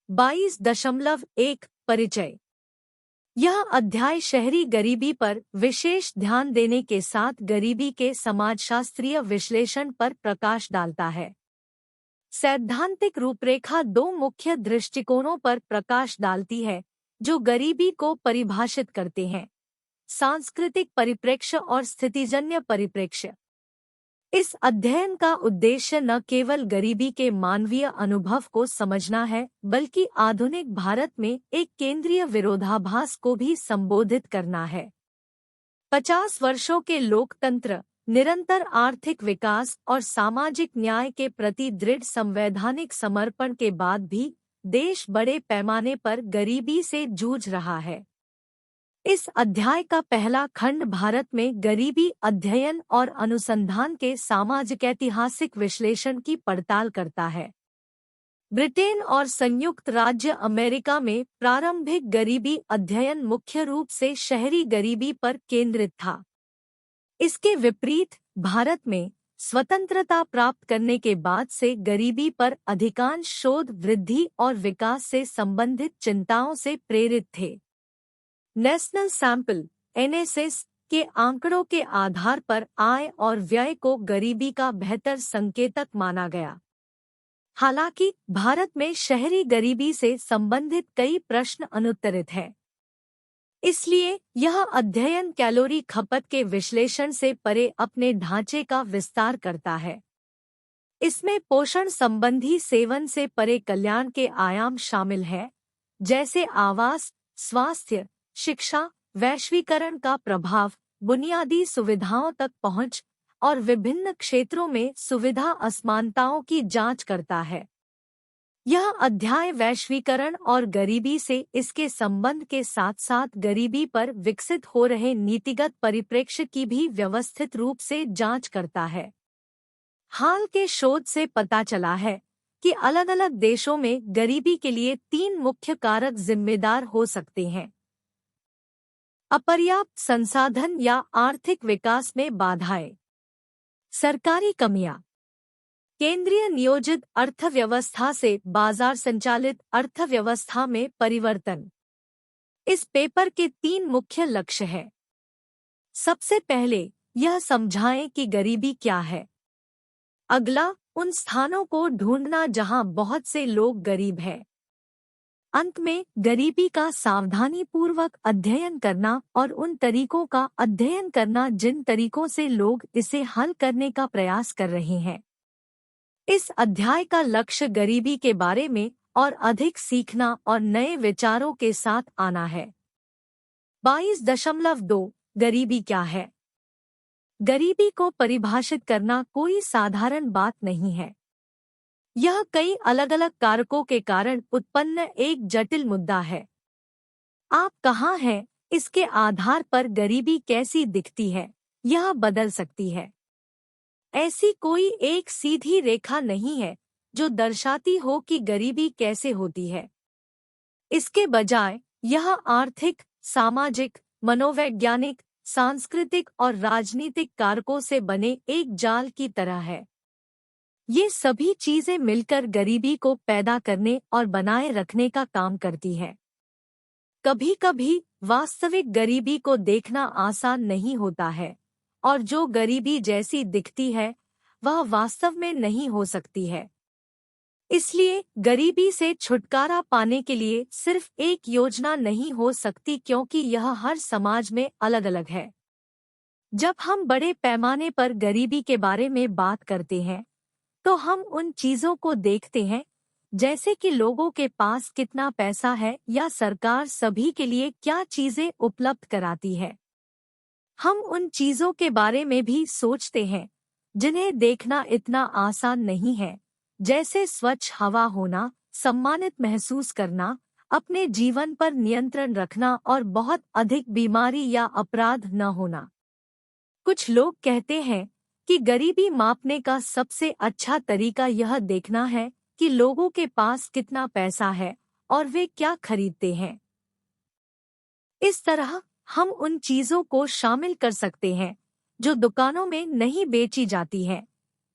22.1 परिचय। यह अध्याय शहरी गरीबी पर विशेष ध्यान देने के साथ गरीबी के समाजशास्त्रीय विश्लेषण पर प्रकाश डालता है। सैद्धांतिक रूपरेखा दो मुख्य दृष्टिकोणों पर प्रकाश डालती है जो गरीबी को परिभाषित करते हैं: सांस्कृतिक परिप्रेक्ष्य और स्थितिजन्य परिप्रेक्ष्य। इस अध्ययन का उद्देश्य न केवल गरीबी के मानवीय अनुभव को समझना है, बल्कि आधुनिक भारत में एक केंद्रीय विरोधाभास को भी संबोधित करना है। 50 वर्षों के लोकतंत्र, निरंतर आर्थिक विकास और सामाजिक न्याय के प्रति दृढ़ संवैधानिक समर्पण के बाद भी देश बड़े पैमाने पर गरीबी से जूझ रहा है। इस अध्याय का पहला खंड भारत में गरीबी अध्ययन और अनुसंधान के सामाजिक ऐतिहासिक विश्लेषण की पड़ताल करता है। ब्रिटेन और संयुक्त राज्य अमेरिका में प्रारंभिक गरीबी अध्ययन मुख्य रूप से शहरी गरीबी पर केंद्रित था। इसके विपरीत भारत में स्वतंत्रता प्राप्त करने के बाद से गरीबी पर अधिकांश शोध वृद्धि और विकास से संबंधित चिंताओं से प्रेरित थे। नेशनल सैंपल (NSS) के आंकड़ों के आधार पर आय और व्यय को गरीबी का बेहतर संकेतक माना गया। हालांकि भारत में शहरी गरीबी से संबंधित कई प्रश्न अनुत्तरित हैं। इसलिए यह अध्ययन कैलोरी खपत के विश्लेषण से परे अपने ढांचे का विस्तार करता है। इसमें पोषण संबंधी सेवन से परे कल्याण के आयाम शामिल हैं, जैसे आवास, स्वास्थ्य, शिक्षा, वैश्वीकरण का प्रभाव, बुनियादी सुविधाओं तक पहुंच और विभिन्न क्षेत्रों में सुविधा असमानताओं की जांच करता है। यह अध्याय वैश्वीकरण और गरीबी से इसके संबंध के साथ साथ गरीबी पर विकसित हो रहे नीतिगत परिप्रेक्ष्य की भी व्यवस्थित रूप से जांच करता है। हाल के शोध से पता चला है कि अलग-अलग देशों में गरीबी के लिए 3 मुख्य कारक जिम्मेदार हो सकते हैं: अपर्याप्त संसाधन या आर्थिक विकास में बाधाएं, सरकारी कमियां, केंद्रीय नियोजित अर्थव्यवस्था से बाजार संचालित अर्थव्यवस्था में परिवर्तन। इस पेपर के 3 मुख्य लक्ष्य हैं। सबसे पहले यह समझाएं कि गरीबी क्या है। अगला, उन स्थानों को ढूंढना जहां बहुत से लोग गरीब हैं। अंत में गरीबी का सावधानीपूर्वक अध्ययन करना और उन तरीकों का अध्ययन करना जिन तरीकों से लोग इसे हल करने का प्रयास कर रहे हैं। इस अध्याय का लक्ष्य गरीबी के बारे में और अधिक सीखना और नए विचारों के साथ आना है। 22.2 गरीबी क्या है? गरीबी को परिभाषित करना कोई साधारण बात नहीं है। यह कई अलग-अलग कारकों के कारण उत्पन्न एक जटिल मुद्दा है। आप कहाँ हैं, इसके आधार पर गरीबी कैसी दिखती है, यह बदल सकती है। ऐसी कोई एक सीधी रेखा नहीं है जो दर्शाती हो कि गरीबी कैसे होती है। इसके बजाय यह आर्थिक, सामाजिक, मनोवैज्ञानिक, सांस्कृतिक और राजनीतिक कारकों से बने एक जाल की तरह है। ये सभी चीजें मिलकर गरीबी को पैदा करने और बनाए रखने का काम करती है। कभी-कभी वास्तविक गरीबी को देखना आसान नहीं होता है, और जो गरीबी जैसी दिखती है वह वास्तव में नहीं हो सकती है। इसलिए गरीबी से छुटकारा पाने के लिए सिर्फ एक योजना नहीं हो सकती, क्योंकि यह हर समाज में अलग-अलग है। जब हम बड़े पैमाने पर गरीबी के बारे में बात करते हैं तो हम उन चीजों को देखते हैं, जैसे कि लोगों के पास कितना पैसा है या सरकार सभी के लिए क्या चीजें उपलब्ध कराती है। हम उन चीजों के बारे में भी सोचते हैं जिन्हें देखना इतना आसान नहीं है, जैसे स्वच्छ हवा होना, सम्मानित महसूस करना, अपने जीवन पर नियंत्रण रखना और बहुत अधिक बीमारी या अपराध न होना। कुछ लोग कहते हैं कि गरीबी मापने का सबसे अच्छा तरीका यह देखना है कि लोगों के पास कितना पैसा है और वे क्या खरीदते हैं। इस तरह हम उन चीजों को शामिल कर सकते हैं जो दुकानों में नहीं बेची जाती हैं,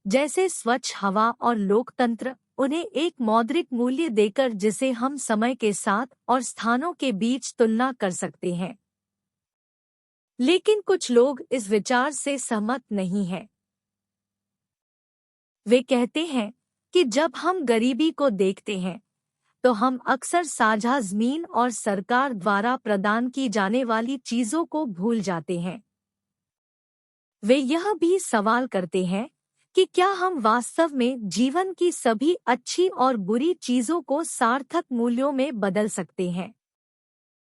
जैसे स्वच्छ हवा और लोकतंत्र, उन्हें एक मौद्रिक मूल्य देकर जिसे हम समय के साथ और स्थानों के बीच तुलना कर सकते हैं। लेकिन कुछ लोग इस विचार से सहमत नहीं हैं। वे कहते हैं कि जब हम गरीबी को देखते हैं तो हम अक्सर साझा जमीन और सरकार द्वारा प्रदान की जाने वाली चीजों को भूल जाते हैं। वे यह भी सवाल करते हैं कि क्या हम वास्तव में जीवन की सभी अच्छी और बुरी चीजों को सार्थक मूल्यों में बदल सकते हैं।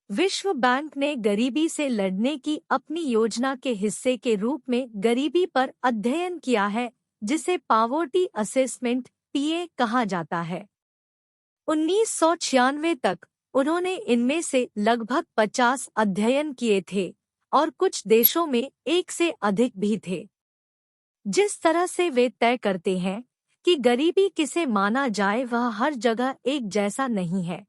विश्व बैंक ने गरीबी से लड़ने की अपनी योजना के हिस्से के रूप में गरीबी पर अध्ययन किया है, जिसे पावर्टी असेसमेंट (पीए) कहा जाता है। 1996 तक उन्होंने इनमें से लगभग 50 अध्ययन किए थे और कुछ देशों में एक से अधिक भी थे। जिस तरह से वे तय करते हैं कि गरीबी किसे माना जाए वह हर जगह एक जैसा नहीं है।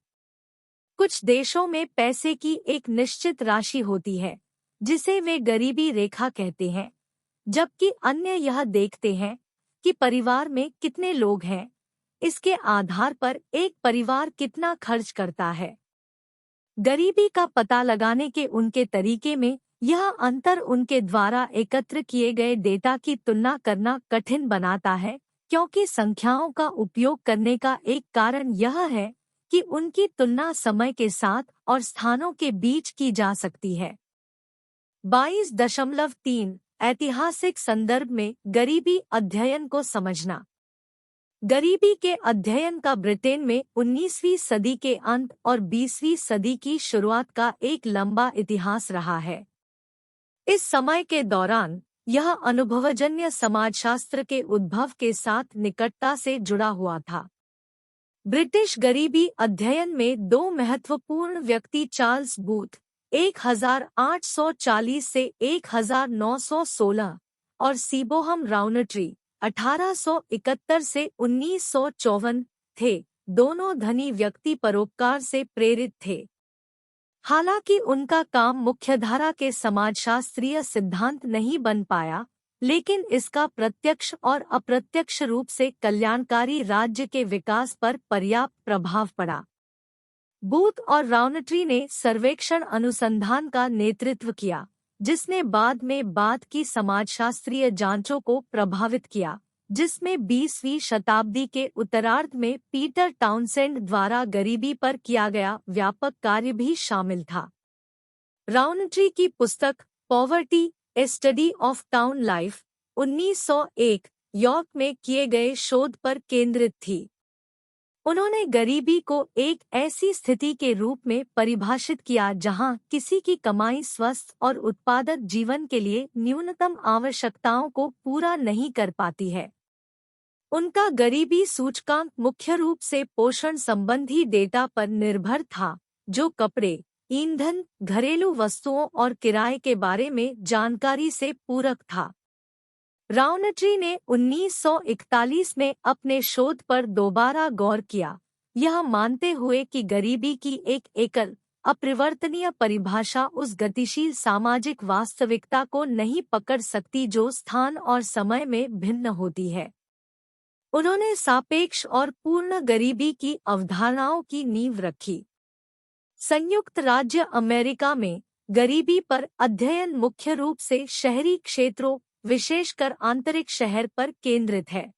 कुछ देशों में पैसे की एक निश्चित राशि होती है जिसे वे गरीबी रेखा कहते हैं, जबकि अन्य यह देखते हैं कि परिवार में कितने लोग हैं, इसके आधार पर एक परिवार कितना खर्च करता है। गरीबी का पता लगाने के उनके तरीके में यह अंतर उनके द्वारा एकत्र किए गए डेटा की तुलना करना कठिन बनाता है, क्योंकि संख्याओं का उपयोग करने का एक कारण यह है कि उनकी तुलना समय के साथ और स्थानों के बीच की जा सकती है। 22.3 ऐतिहासिक संदर्भ में गरीबी अध्ययन को समझना। गरीबी के अध्ययन का ब्रिटेन में 19वीं सदी के अंत और 20वीं सदी की शुरुआत का एक लंबा इतिहास रहा है। इस समय के दौरान यह अनुभवजन्य समाजशास्त्र के उद्भव के साथ निकटता से जुड़ा हुआ था। ब्रिटिश गरीबी अध्ययन में दो महत्वपूर्ण व्यक्ति चार्ल्स बूथ 1840 से 1916 और सीबोहम राउनेट्री 1871 से 1954 थे। दोनों धनी व्यक्ति परोपकार से प्रेरित थे। हालांकि उनका काम मुख्यधारा के समाजशास्त्रीय सिद्धांत नहीं बन पाया, लेकिन इसका प्रत्यक्ष और अप्रत्यक्ष रूप से कल्याणकारी राज्य के विकास पर पर्याप्त प्रभाव पड़ा। बूथ और राउनेट्री ने सर्वेक्षण अनुसंधान का नेतृत्व किया, जिसने बाद की समाजशास्त्रीय जांचों को प्रभावित किया, जिसमें 20वीं शताब्दी के उत्तरार्ध में पीटर टाउनसेंड द्वारा गरीबी पर किया गया व्यापक कार्य भी शामिल था। राउनेट्री की पुस्तक poverty A study of town life 1901 York में किए गए शोध पर केंद्रित थी। उन्होंने गरीबी को एक ऐसी स्थिति के रूप में परिभाषित किया जहां किसी की कमाई स्वस्थ और उत्पादक जीवन के लिए न्यूनतम आवश्यकताओं को पूरा नहीं कर पाती है। उनका गरीबी सूचकांक मुख्य रूप से पोषण संबंधी डेटा पर निर्भर था, जो कपड़े, ईंधन, घरेलू वस्तुओं और किराए के बारे में जानकारी से पूरक था। राउनेट्री ने 1941 में अपने शोध पर दोबारा गौर किया, यह मानते हुए कि गरीबी की एक एकल, अपरिवर्तनीय परिभाषा उस गतिशील सामाजिक वास्तविकता को नहीं पकड़ सकती जो स्थान और समय में भिन्न होती है। उन्होंने सापेक्ष और पूर्ण गरीबी की अवधारणाओं की नींव रखी। संयुक्त राज्य अमेरिका में गरीबी पर अध्ययन मुख्य रूप से शहरी क्षेत्रों, विशेषकर आंतरिक शहर पर केंद्रित है।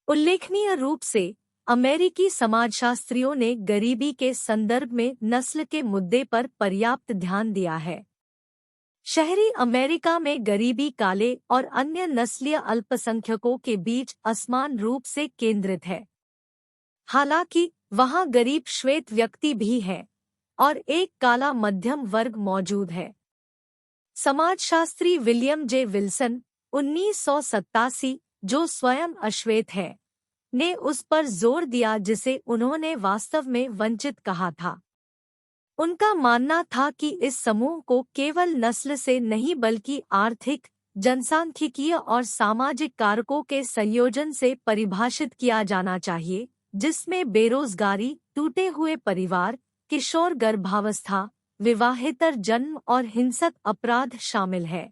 उल्लेखनीय रूप से अमेरिकी समाजशास्त्रियों ने गरीबी के संदर्भ में नस्ल के मुद्दे पर पर्याप्त ध्यान दिया है। शहरी अमेरिका में गरीबी काले और अन्य नस्लीय अल्पसंख्यकों के बीच असमान रूप से केंद्रित है। हालांकि वहां गरीब श्वेत व्यक्ति भी हैं और एक काला मध्यम वर्ग मौजूद है। समाजशास्त्री विलियम जे विल्सन 1987, जो स्वयं अश्वेत है, ने उस पर जोर दिया जिसे उन्होंने वास्तव में वंचित कहा था। उनका मानना था कि इस समूह को केवल नस्ल से नहीं बल्कि आर्थिक, जनसांख्यिकीय और सामाजिक कारकों के संयोजन से परिभाषित किया जाना चाहिए, जिसमें बेरोजगारी, टूटे हुए परिवार, किशोर गर्भावस्था, विवाहेतर जन्म और हिंसक अपराध शामिल है।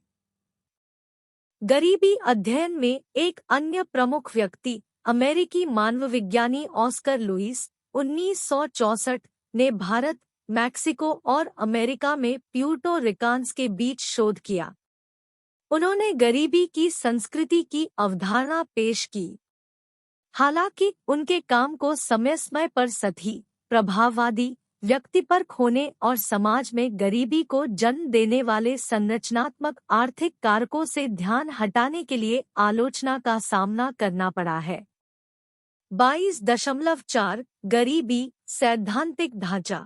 गरीबी अध्ययन में एक अन्य प्रमुख व्यक्ति अमेरिकी मानवविज्ञानी ऑस्कर लुईस 1964 ने भारत, मैक्सिको और अमेरिका में प्यूर्टो रिकान्स के बीच शोध किया। उन्होंने गरीबी की संस्कृति की अवधारणा पेश की। हालांकि उनके काम को समय पर सही, प्रभाववादी, व्यक्तिपरक होने और समाज में गरीबी को जन्म देने वाले संरचनात्मक आर्थिक कारकों से ध्यान हटाने के लिए आलोचना का सामना करना पड़ा है। 22.4 गरीबी सैद्धांतिक ढांचा।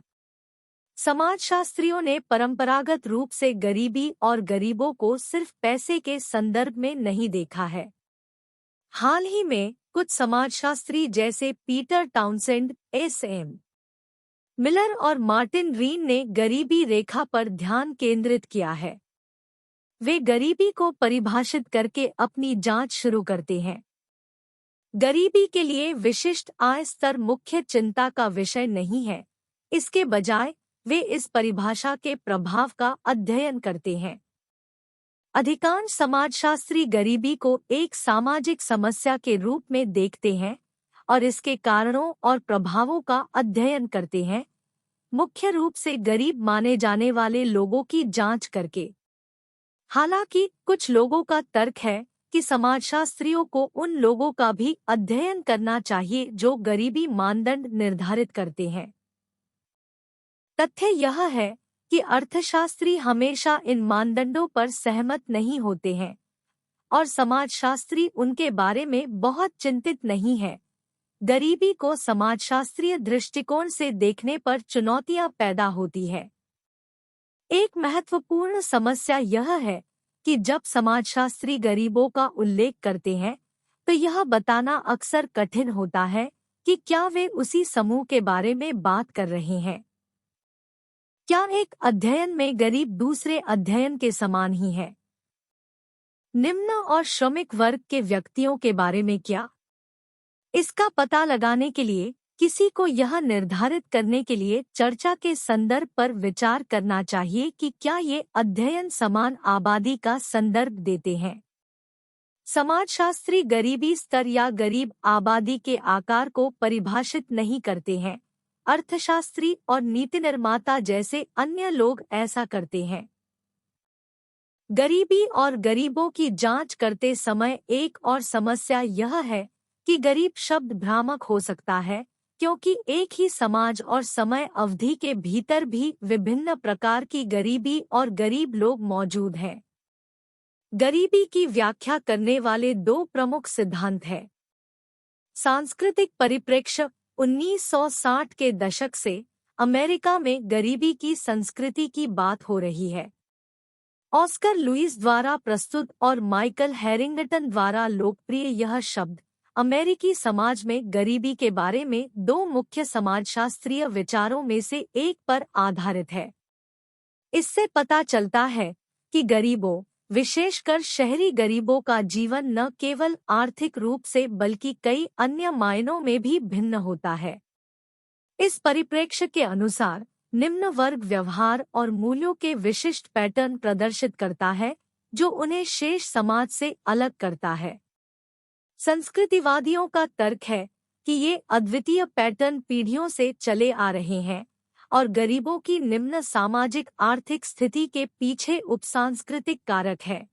समाजशास्त्रियों ने परंपरागत रूप से गरीबी और गरीबों को सिर्फ पैसे के संदर्भ में नहीं देखा है। हाल ही में कुछ समाजशास्त्री जैसे पीटर टाउनसेंड, एस.एम. मिलर और मार्टिन रीन ने गरीबी रेखा पर ध्यान केंद्रित किया है। वे गरीबी को परिभाषित करके अपनी जांच शुरू करते हैं। गरीबी के लिए विशिष्ट आय स्तर मुख्य चिंता का विषय नहीं है, इसके बजाय वे इस परिभाषा के प्रभाव का अध्ययन करते हैं। अधिकांश समाजशास्त्री गरीबी को एक सामाजिक समस्या के रूप में देखते हैं और इसके कारणों और प्रभावों का अध्ययन करते हैं, मुख्य रूप से गरीब माने जाने वाले लोगों की जांच करके। हालांकि कुछ लोगों का तर्क है कि समाजशास्त्रियों को उन लोगों का भी अध्ययन करना चाहिए जो गरीबी मानदंड निर्धारित करते हैं। तथ्य यह है कि अर्थशास्त्री हमेशा इन मानदंडों पर सहमत नहीं होते हैं और समाजशास्त्री उनके बारे में बहुत चिंतित नहीं है। गरीबी को समाजशास्त्रीय दृष्टिकोण से देखने पर चुनौतियां पैदा होती है। एक महत्वपूर्ण समस्या यह है कि जब समाजशास्त्री गरीबों का उल्लेख करते हैं तो यह बताना अक्सर कठिन होता है कि क्या वे उसी समूह के बारे में बात कर रहे हैं। क्या एक अध्ययन में गरीब दूसरे अध्ययन के समान ही है? निम्न और श्रमिक वर्ग के व्यक्तियों के बारे में क्या? इसका पता लगाने के लिए किसी को यह निर्धारित करने के लिए चर्चा के संदर्भ पर विचार करना चाहिए कि क्या ये अध्ययन समान आबादी का संदर्भ देते हैं। समाजशास्त्री गरीबी स्तर या गरीब आबादी के आकार को परिभाषित नहीं करते हैं। अर्थशास्त्री और नीति निर्माता जैसे अन्य लोग ऐसा करते हैं। गरीबी और गरीबों की जांच करते समय एक और समस्या यह है कि गरीब शब्द भ्रामक हो सकता है, क्योंकि एक ही समाज और समय अवधि के भीतर भी विभिन्न प्रकार की गरीबी और गरीब लोग मौजूद हैं। गरीबी की व्याख्या करने वाले दो प्रमुख सिद्धांत हैं। सांस्कृतिक परिप्रेक्ष्य। 1960 के दशक से अमेरिका में गरीबी की संस्कृति की बात हो रही है। ऑस्कर लुईस द्वारा प्रस्तुत और माइकल हैरिंगटन द्वारा लोकप्रिय यह शब्द अमेरिकी समाज में गरीबी के बारे में दो मुख्य समाजशास्त्रीय विचारों में से एक पर आधारित है। इससे पता चलता है कि गरीबों, विशेषकर शहरी गरीबों का जीवन न केवल आर्थिक रूप से बल्कि कई अन्य मायनों में भी भिन्न होता है। इस परिप्रेक्ष्य के अनुसार निम्न वर्ग व्यवहार और मूल्यों के विशिष्ट पैटर्न प्रदर्शित करता है जो उन्हें शेष समाज से अलग करता है। संस्कृतिवादियों का तर्क है कि ये अद्वितीय पैटर्न पीढ़ियों से चले आ रहे हैं और गरीबों की निम्न सामाजिक आर्थिक स्थिति के पीछे उपसांस्कृतिक कारक है।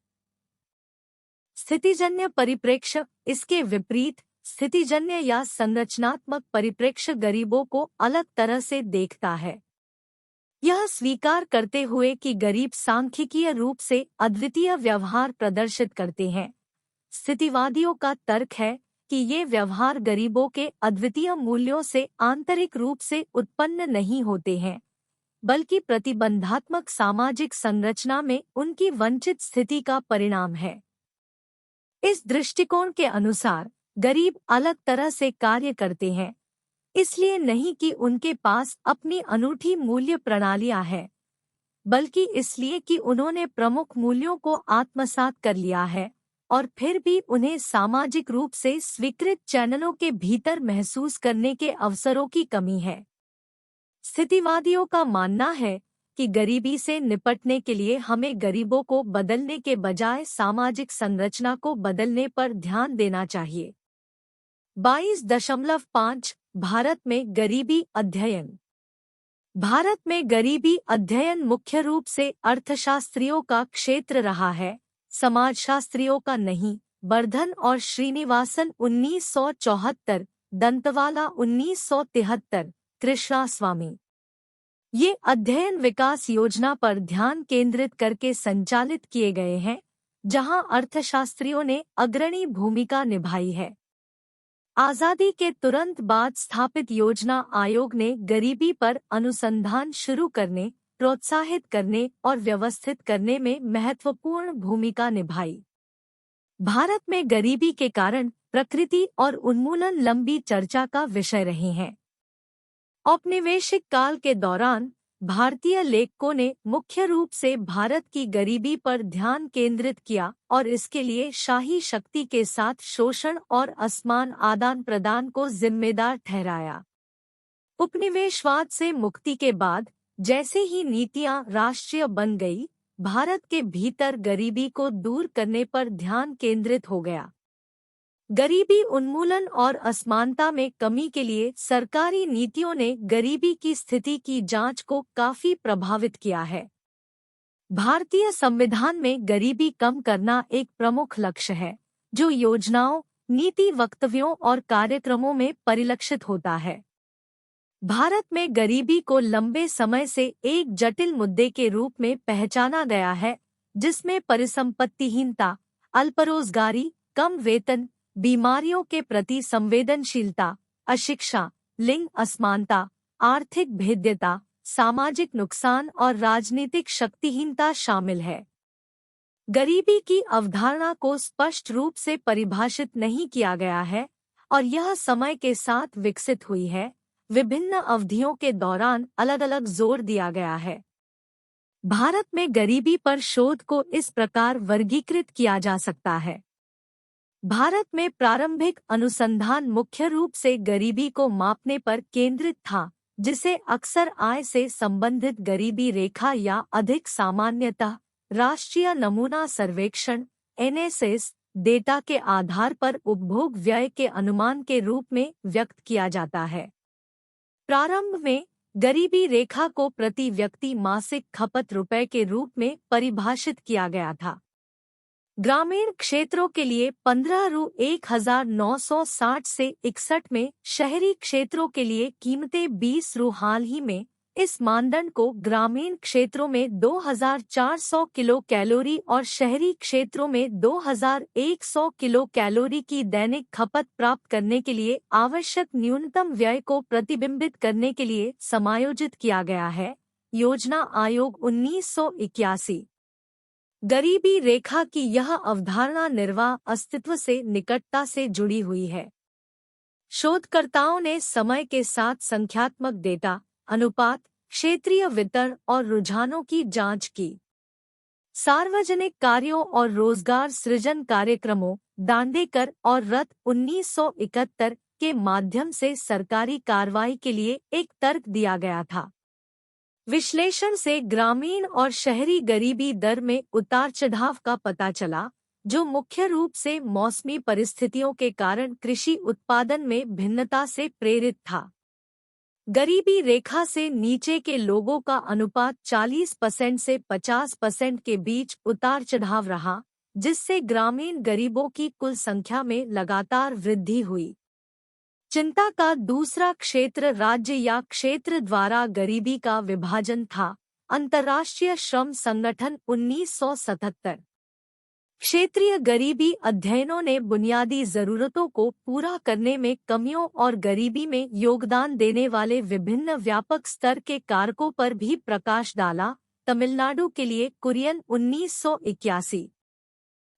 स्थितिजन्य परिप्रेक्ष्य। इसके विपरीत स्थितिजन्य या संरचनात्मक परिप्रेक्ष्य गरीबों को अलग तरह से देखता है। यह स्वीकार करते हुए कि गरीब सांख्यिकीय रूप से अद्वितीय व्यवहार प्रदर्शित करते हैं, स्थितिवादियों का तर्क है कि ये व्यवहार गरीबों के अद्वितीय मूल्यों से आंतरिक रूप से उत्पन्न नहीं होते हैं, बल्कि प्रतिबंधात्मक सामाजिक संरचना में उनकी वंचित स्थिति का परिणाम है। इस दृष्टिकोण के अनुसार गरीब अलग तरह से कार्य करते हैं, इसलिए नहीं कि उनके पास अपनी अनूठी मूल्य प्रणालियां हैं, बल्कि इसलिए कि उन्होंने प्रमुख मूल्यों को आत्मसात कर लिया है और फिर भी उन्हें सामाजिक रूप से स्वीकृत चैनलों के भीतर महसूस करने के अवसरों की कमी है। स्थितिवादियों का मानना है कि गरीबी से निपटने के लिए हमें गरीबों को बदलने के बजाय सामाजिक संरचना को बदलने पर ध्यान देना चाहिए। 22.5 भारत में गरीबी अध्ययन। भारत में गरीबी अध्ययन मुख्य रूप से अर्थशास्त्रियों का क्षेत्र रहा है, समाजशास्त्रियों का नहीं। वर्धन और श्रीनिवासन 1974, दंतवाला 1973, कृष्णास्वामी। ये अध्ययन विकास योजना पर ध्यान केंद्रित करके संचालित किए गए हैं, जहां अर्थशास्त्रियों ने अग्रणी भूमिका निभाई है। आजादी के तुरंत बाद स्थापित योजना आयोग ने गरीबी पर अनुसंधान शुरू करने, प्रोत्साहित करने और व्यवस्थित करने में महत्वपूर्ण भूमिका निभाई। भारत में गरीबी के कारण प्रकृति और उन्मूलन लंबी चर्चा का विषय रहे हैं। औपनिवेशिक काल के दौरान भारतीय लेखकों ने मुख्य रूप से भारत की गरीबी पर ध्यान केंद्रित किया और इसके लिए शाही शक्ति के साथ शोषण और असमान आदान प्रदान को जिम्मेदार ठहराया। उपनिवेशवाद से मुक्ति के बाद जैसे ही नीतियां राष्ट्रीय बन गई, भारत के भीतर गरीबी को दूर करने पर ध्यान केंद्रित हो गया। गरीबी उन्मूलन और असमानता में कमी के लिए सरकारी नीतियों ने गरीबी की स्थिति की जांच को काफी प्रभावित किया है। भारतीय संविधान में गरीबी कम करना एक प्रमुख लक्ष्य है, जो योजनाओं, नीति वक्तव्यों और कार्यक्रमों में परिलक्षित होता है। भारत में गरीबी को लंबे समय से एक जटिल मुद्दे के रूप में पहचाना गया है, जिसमें परिसंपत्तिहीनता, अल्परोजगारी, कम वेतन, बीमारियों के प्रति संवेदनशीलता, अशिक्षा, लिंग असमानता, आर्थिक भेद्यता, सामाजिक नुकसान और राजनीतिक शक्तिहीनता शामिल है। गरीबी की अवधारणा को स्पष्ट रूप से परिभाषित नहीं किया गया है और यह समय के साथ विकसित हुई है। विभिन्न अवधियों के दौरान अलग अलग जोर दिया गया है। भारत में गरीबी पर शोध को इस प्रकार वर्गीकृत किया जा सकता है। भारत में प्रारंभिक अनुसंधान मुख्य रूप से गरीबी को मापने पर केंद्रित था, जिसे अक्सर आय से संबंधित गरीबी रेखा या अधिक सामान्यतः राष्ट्रीय नमूना सर्वेक्षण (एनएसएस) डेटा के आधार पर उपभोग व्यय के अनुमान के रूप में व्यक्त किया जाता है। प्रारंभ में गरीबी रेखा को प्रति व्यक्ति मासिक खपत रुपए के रूप में परिभाषित किया गया था। ग्रामीण क्षेत्रों के लिए 15 रु 1960 से 61 में, शहरी क्षेत्रों के लिए कीमतें 20 रु। हाल ही में इस मानदंड को ग्रामीण क्षेत्रों में 2400 किलो कैलोरी और शहरी क्षेत्रों में 2100 किलो कैलोरी की दैनिक खपत प्राप्त करने के लिए आवश्यक न्यूनतम व्यय को प्रतिबिंबित करने के लिए समायोजित किया गया है। योजना आयोग 1981। गरीबी रेखा की यह अवधारणा निर्वाह अस्तित्व से निकटता से जुड़ी हुई है। शोधकर्ताओं ने समय के साथ संख्यात्मक डेटा, अनुपात, क्षेत्रीय वितरण और रुझानों की जांच की। सार्वजनिक कार्यों और रोजगार सृजन कार्यक्रमों दांडेकर और रथ 1971 के माध्यम से सरकारी कार्रवाई के लिए एक तर्क दिया गया था। विश्लेषण से ग्रामीण और शहरी गरीबी दर में उतार चढ़ाव का पता चला, जो मुख्य रूप से मौसमी परिस्थितियों के कारण कृषि उत्पादन में भिन्नता से प्रेरित था। गरीबी रेखा से नीचे के लोगों का अनुपात 40% से 50% के बीच उतार चढ़ाव रहा, जिससे ग्रामीण गरीबों की कुल संख्या में लगातार वृद्धि हुई। चिंता का दूसरा क्षेत्र राज्य या क्षेत्र द्वारा गरीबी का विभाजन था। अंतर्राष्ट्रीय श्रम संगठन 1977। क्षेत्रीय गरीबी अध्ययनों ने बुनियादी जरूरतों को पूरा करने में कमियों और गरीबी में योगदान देने वाले विभिन्न व्यापक स्तर के कारकों पर भी प्रकाश डाला। तमिलनाडु के लिए कुरियन 1981।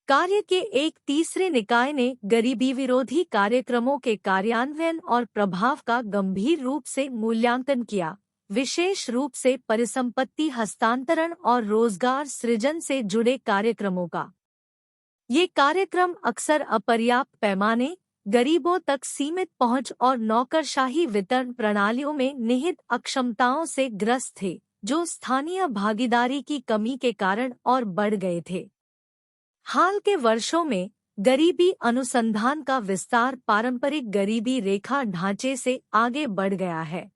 कार्य के एक तीसरे निकाय ने गरीबी विरोधी कार्यक्रमों के कार्यान्वयन और प्रभाव का गंभीर रूप से मूल्यांकन किया, विशेष रूप से परिसंपत्ति हस्तांतरण और रोजगार सृजन से जुड़े कार्यक्रमों का। ये कार्यक्रम अक्सर अपर्याप्त पैमाने, गरीबों तक सीमित पहुंच और नौकरशाही वितरण प्रणालियों में निहित अक्षमताओं से ग्रस्त थे, जो स्थानीय भागीदारी की कमी के कारण और बढ़ गए थे। हाल के वर्षों में गरीबी अनुसंधान का विस्तार पारंपरिक गरीबी रेखा ढांचे से आगे बढ़ गया है।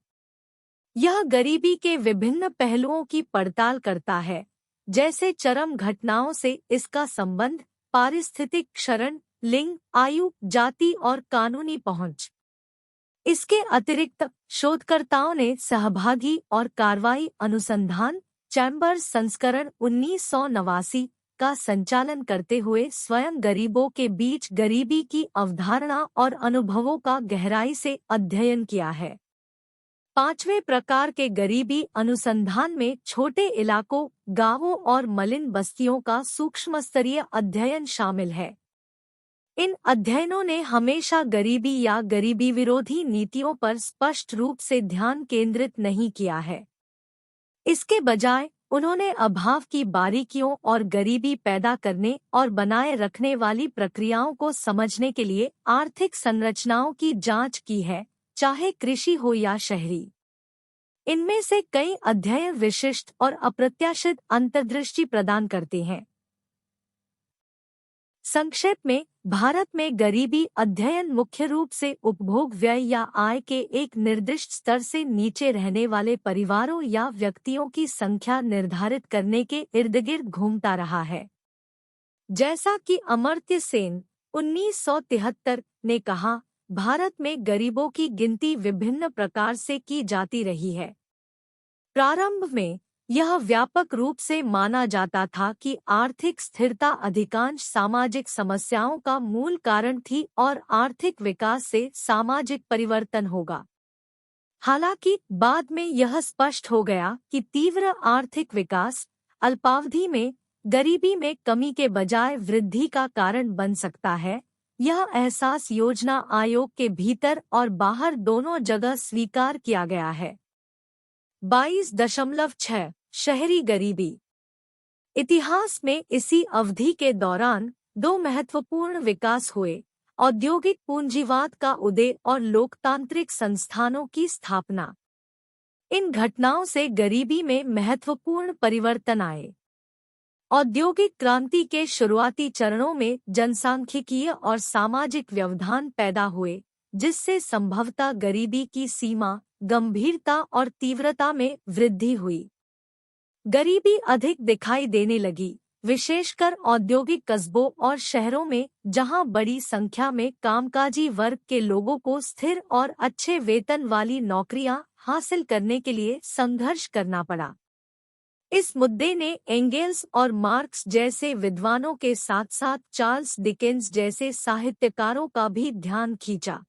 यह गरीबी के विभिन्न पहलुओं की पड़ताल करता है, जैसे चरम घटनाओं से इसका संबंध, पारिस्थितिक क्षरण, लिंग, आयु, जाति और कानूनी पहुंच। इसके अतिरिक्त शोधकर्ताओं ने सहभागी और कार्रवाई अनुसंधान चैम्बर संस्करण 1989 का संचालन करते हुए स्वयं गरीबों के बीच गरीबी की अवधारणा और अनुभवों का गहराई से अध्ययन किया है। पांचवें प्रकार के गरीबी अनुसंधान में छोटे इलाकों, गांवों और मलिन बस्तियों का सूक्ष्मस्तरीय अध्ययन शामिल है। इन अध्ययनों ने हमेशा गरीबी या गरीबी विरोधी नीतियों पर स्पष्ट रूप से ध्यान केंद्रित नहीं किया है। इसके बजाय उन्होंने अभाव की बारीकियों और गरीबी पैदा करने और बनाए रखने वाली प्रक्रियाओं को समझने के लिए आर्थिक संरचनाओं की जांच की है, चाहे कृषि हो या शहरी। इनमें से कई अध्ययन विशिष्ट और अप्रत्याशित अंतर्दृष्टि प्रदान करते हैं। संक्षेप में, भारत में गरीबी अध्ययन मुख्य रूप से उपभोग व्यय या आय के एक निर्दिष्ट स्तर से नीचे रहने वाले परिवारों या व्यक्तियों की संख्या निर्धारित करने के इर्दगिर्द घूमता रहा है। जैसा कि अमर्त्य सेन 1973 ने कहा, भारत में गरीबों की गिनती विभिन्न प्रकार से की जाती रही है। प्रारंभ में यह व्यापक रूप से माना जाता था कि आर्थिक स्थिरता अधिकांश सामाजिक समस्याओं का मूल कारण थी और आर्थिक विकास से सामाजिक परिवर्तन होगा। हालांकि बाद में यह स्पष्ट हो गया कि तीव्र आर्थिक विकास अल्पावधि में गरीबी में कमी के बजाय वृद्धि का कारण बन सकता है। यह एहसास योजना आयोग के भीतर और बाहर दोनों जगह स्वीकार किया गया है। 22.6 शहरी गरीबी। इतिहास में इसी अवधि के दौरान दो महत्वपूर्ण विकास हुए: औद्योगिक पूंजीवाद का उदय और लोकतांत्रिक संस्थानों की स्थापना। इन घटनाओं से गरीबी में महत्वपूर्ण परिवर्तन आए। औद्योगिक क्रांति के शुरुआती चरणों में जनसांख्यिकीय और सामाजिक व्यवधान पैदा हुए, जिससे संभवतः गरीबी की सीमा, गंभीरता और तीव्रता में वृद्धि हुई। गरीबी अधिक दिखाई देने लगी, विशेषकर औद्योगिक कस्बों और शहरों में, जहां बड़ी संख्या में कामकाजी वर्ग के लोगों को स्थिर और अच्छे वेतन वाली नौकरियां हासिल करने के लिए संघर्ष करना पड़ा। इस मुद्दे ने एंगेल्स और मार्क्स जैसे विद्वानों के साथ साथ चार्ल्स डिकेंस जैसे साहित्यकारों का भी ध्यान खींचा।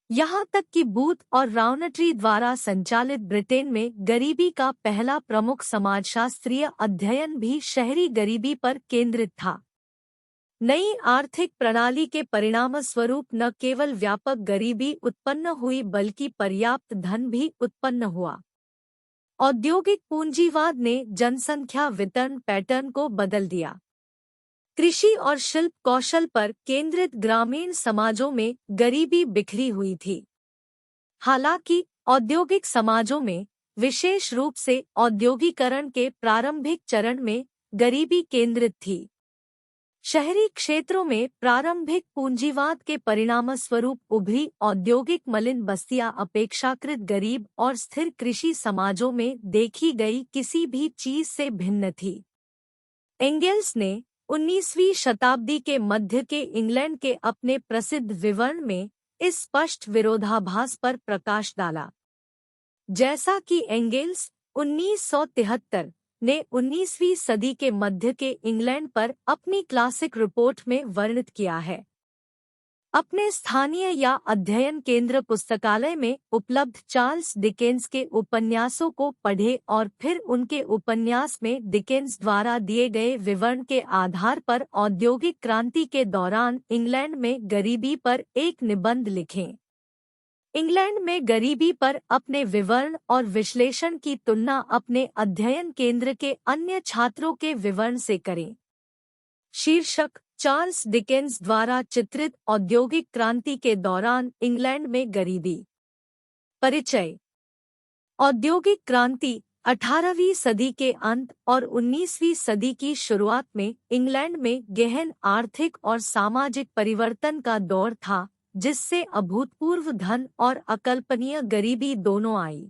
यहाँ तक कि बूथ और राउनेट्री द्वारा संचालित ब्रिटेन में गरीबी का पहला प्रमुख समाजशास्त्रीय अध्ययन भी शहरी गरीबी पर केंद्रित था। नई आर्थिक प्रणाली के परिणामस्वरूप न केवल व्यापक गरीबी उत्पन्न हुई बल्कि पर्याप्त धन भी उत्पन्न हुआ। औद्योगिक पूंजीवाद ने जनसंख्या वितरण पैटर्न को बदल दिया। कृषि और शिल्प कौशल पर केंद्रित ग्रामीण समाजों में गरीबी बिखरी हुई थी। हालांकि औद्योगिक समाजों में, विशेष रूप से औद्योगिकरण के प्रारंभिक चरण में, गरीबी केंद्रित थी। शहरी क्षेत्रों में प्रारंभिक पूंजीवाद के परिणामस्वरूप उभरी औद्योगिक मलिन बस्तियां अपेक्षाकृत गरीब और स्थिर कृषि समाजों में देखी गई किसी भी चीज से भिन्न थी। एंगेल्स ने 19वीं शताब्दी के मध्य के इंग्लैंड के अपने प्रसिद्ध विवरण में इस स्पष्ट विरोधाभास पर प्रकाश डाला। जैसा कि एंगेल्स 1973 ने 19वीं सदी के मध्य के इंग्लैंड पर अपनी क्लासिक रिपोर्ट में वर्णित किया है। अपने स्थानीय या अध्ययन केंद्र पुस्तकालय में उपलब्ध चार्ल्स डिकेंस के उपन्यासों को पढ़ें और फिर उनके उपन्यास में डिकेंस द्वारा दिए गए विवरण के आधार पर औद्योगिक क्रांति के दौरान इंग्लैंड में गरीबी पर एक निबंध लिखें। इंग्लैंड में गरीबी पर अपने विवरण और विश्लेषण की तुलना अपने अध्ययन केंद्र के अन्य छात्रों के विवरण से करें। शीर्षक: चार्ल्स डिकेंस द्वारा चित्रित औद्योगिक क्रांति के दौरान इंग्लैंड में गरीबी। परिचय: औद्योगिक क्रांति 18वीं सदी के अंत और 19वीं सदी की शुरुआत में इंग्लैंड में गहन आर्थिक और सामाजिक परिवर्तन का दौर था, जिससे अभूतपूर्व धन और अकल्पनीय गरीबी दोनों आई।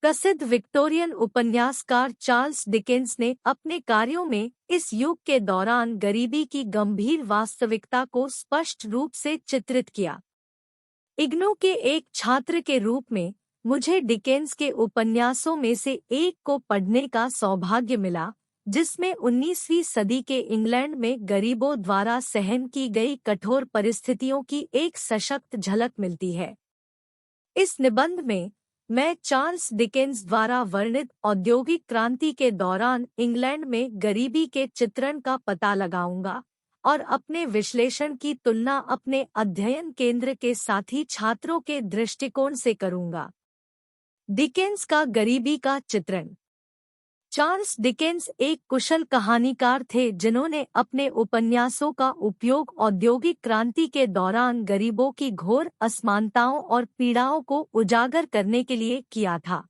प्रसिद्ध विक्टोरियन उपन्यासकार चार्ल्स डिकेंस ने अपने कार्यों में इस युग के दौरान गरीबी की गंभीर वास्तविकता को स्पष्ट रूप से चित्रित किया। इग्नू के एक छात्र के रूप में मुझे डिकेंस के उपन्यासों में से एक को पढ़ने का सौभाग्य मिला, जिसमें 19वीं सदी के इंग्लैंड में गरीबों द्वारा सहन की गई कठोर परिस्थितियों की एक सशक्त झलक मिलती है। इस निबंध में मैं चार्ल्स डिकेंस द्वारा वर्णित औद्योगिक क्रांति के दौरान इंग्लैंड में गरीबी के चित्रण का पता लगाऊंगा और अपने विश्लेषण की तुलना अपने अध्ययन केंद्र के साथी छात्रों के दृष्टिकोण से करूंगा। डिकेंस का गरीबी का चित्रण। चार्ल्स डिकेंस एक कुशल कहानीकार थे जिन्होंने अपने उपन्यासों का उपयोग औद्योगिक क्रांति के दौरान गरीबों की घोर असमानताओं और पीड़ाओं को उजागर करने के लिए किया था।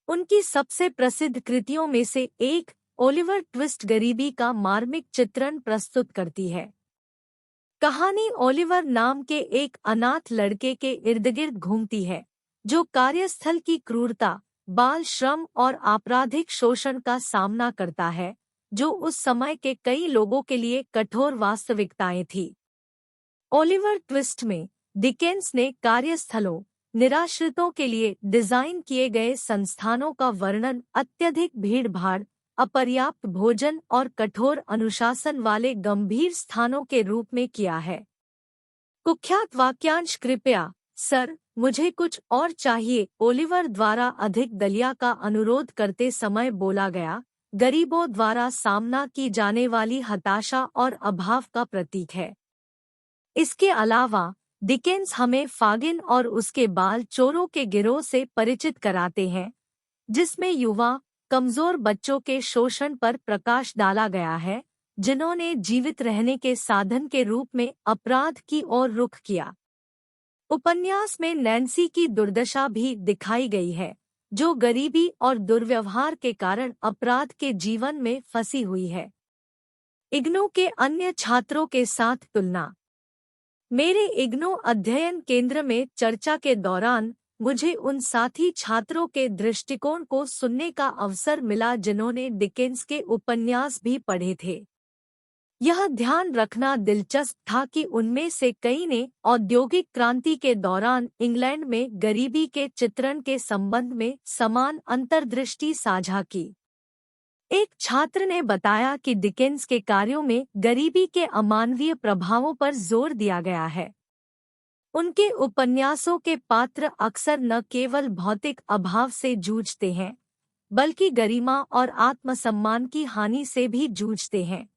उनकी सबसे प्रसिद्ध कृतियों में से एक ओलिवर ट्विस्ट गरीबी का मार्मिक चित्रण प्रस्तुत करती है। कहानी ओलिवर नाम के एक अनाथ लड़के के इर्दगिर्द घूमती है, जो कार्यस्थल की क्रूरता, बाल श्रम और आपराधिक शोषण का सामना करता है, जो उस समय के कई लोगों के लिए कठोर वास्तविकताएं थी। ओलिवर ट्विस्ट में डिकेंस ने कार्यस्थलों, निराश्रितों के लिए डिजाइन किए गए संस्थानों का वर्णन अत्यधिक भीड़भाड़, अपर्याप्त भोजन और कठोर अनुशासन वाले गंभीर स्थानों के रूप में किया है। कुख्यात वाक्यांश कृपया सर, मुझे कुछ और चाहिए ओलिवर द्वारा अधिक दलिया का अनुरोध करते समय बोला गया, गरीबों द्वारा सामना की जाने वाली हताशा और अभाव का प्रतीक है। इसके अलावा डिकेंस हमें फागिन और उसके बाल चोरों के गिरोह से परिचित कराते हैं, जिसमें युवा, कमजोर बच्चों के शोषण पर प्रकाश डाला गया है, जिन्होंने जीवित रहने के साधन के रूप में अपराध की ओर रुख किया। उपन्यास में नैन्सी की दुर्दशा भी दिखाई गई है, जो गरीबी और दुर्व्यवहार के कारण अपराध के जीवन में फंसी हुई है। इग्नू के अन्य छात्रों के साथ तुलना। मेरे इग्नू अध्ययन केंद्र में चर्चा के दौरान मुझे उन साथी छात्रों के दृष्टिकोण को सुनने का अवसर मिला जिन्होंने डिकेंस के उपन्यास भी पढ़े थे। यह ध्यान रखना दिलचस्प था कि उनमें से कई ने औद्योगिक क्रांति के दौरान इंग्लैंड में गरीबी के चित्रण के संबंध में समान अंतर्दृष्टि साझा की। एक छात्र ने बताया कि डिकेंस के कार्यों में गरीबी के अमानवीय प्रभावों पर जोर दिया गया है। उनके उपन्यासों के पात्र अक्सर न केवल भौतिक अभाव से जूझते हैं, बल्कि गरिमा और आत्मसम्मान की हानि से भी जूझते हैं।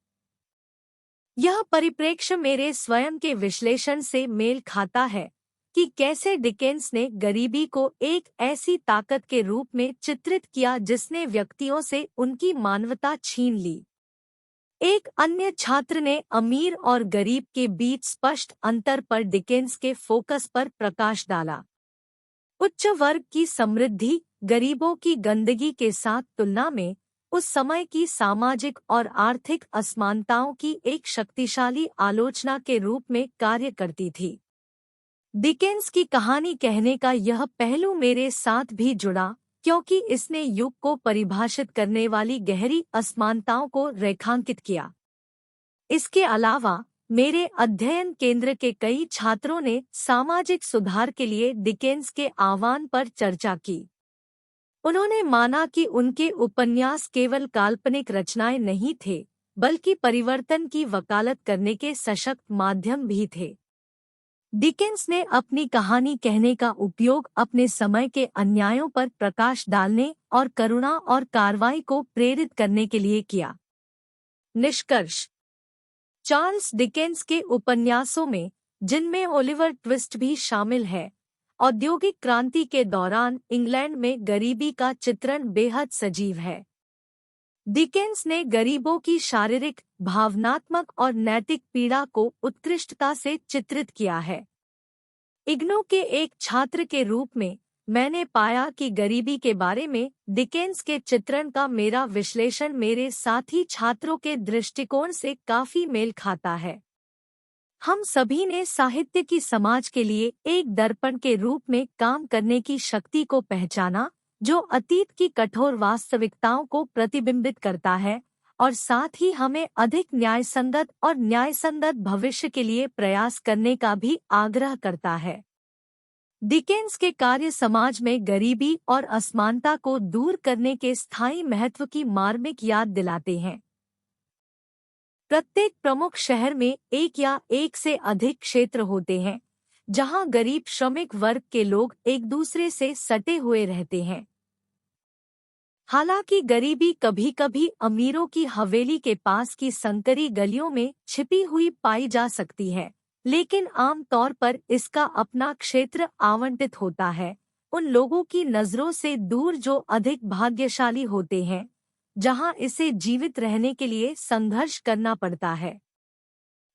यह परिप्रेक्ष्य मेरे स्वयं के विश्लेषण से मेल खाता है कि कैसे डिकेंस ने गरीबी को एक ऐसी ताकत के रूप में चित्रित किया जिसने व्यक्तियों से उनकी मानवता छीन ली। एक अन्य छात्र ने अमीर और गरीब के बीच स्पष्ट अंतर पर डिकेंस के फोकस पर प्रकाश डाला। उच्च वर्ग की समृद्धि गरीबों की गंदगी के साथ तुलना में उस समय की सामाजिक और आर्थिक असमानताओं की एक शक्तिशाली आलोचना के रूप में कार्य करती थी। डिकेंस की कहानी कहने का यह पहलू मेरे साथ भी जुड़ा, क्योंकि इसने युग को परिभाषित करने वाली गहरी असमानताओं को रेखांकित किया। इसके अलावा मेरे अध्ययन केंद्र के कई छात्रों ने सामाजिक सुधार के लिए डिकेंस के आह्वान पर चर्चा की। उन्होंने माना कि उनके उपन्यास केवल काल्पनिक रचनाएं नहीं थे, बल्कि परिवर्तन की वकालत करने के सशक्त माध्यम भी थे। डिकेंस ने अपनी कहानी कहने का उपयोग अपने समय के अन्यायों पर प्रकाश डालने और करुणा और कार्रवाई को प्रेरित करने के लिए किया। निष्कर्ष। चार्ल्स डिकेंस के उपन्यासों में, जिनमें ओलिवर ट्विस्ट भी शामिल है, औद्योगिक क्रांति के दौरान इंग्लैंड में गरीबी का चित्रण बेहद सजीव है। डिकेंस ने गरीबों की शारीरिक, भावनात्मक और नैतिक पीड़ा को उत्कृष्टता से चित्रित किया है। इग्नू के एक छात्र के रूप में मैंने पाया कि गरीबी के बारे में डिकेंस के चित्रण का मेरा विश्लेषण मेरे साथी छात्रों के दृष्टिकोण से काफी मेल खाता है। हम सभी ने साहित्य की समाज के लिए एक दर्पण के रूप में काम करने की शक्ति को पहचाना, जो अतीत की कठोर वास्तविकताओं को प्रतिबिंबित करता है और साथ ही हमें अधिक न्यायसंगत और न्यायसंगत भविष्य के लिए प्रयास करने का भी आग्रह करता है। डिकेंस के कार्य समाज में गरीबी और असमानता को दूर करने के स्थायी महत्व की मार्मिक याद दिलाते हैं। प्रत्येक प्रमुख शहर में एक या एक से अधिक क्षेत्र होते हैं जहां गरीब श्रमिक वर्ग के लोग एक दूसरे से सटे हुए रहते हैं। हालांकि गरीबी कभी कभी अमीरों की हवेली के पास की संकरी गलियों में छिपी हुई पाई जा सकती है, लेकिन आम तौर पर इसका अपना क्षेत्र आवंटित होता है उन लोगों की नजरों से दूर जो अधिक भाग्यशाली होते हैं, जहां इसे जीवित रहने के लिए संघर्ष करना पड़ता है।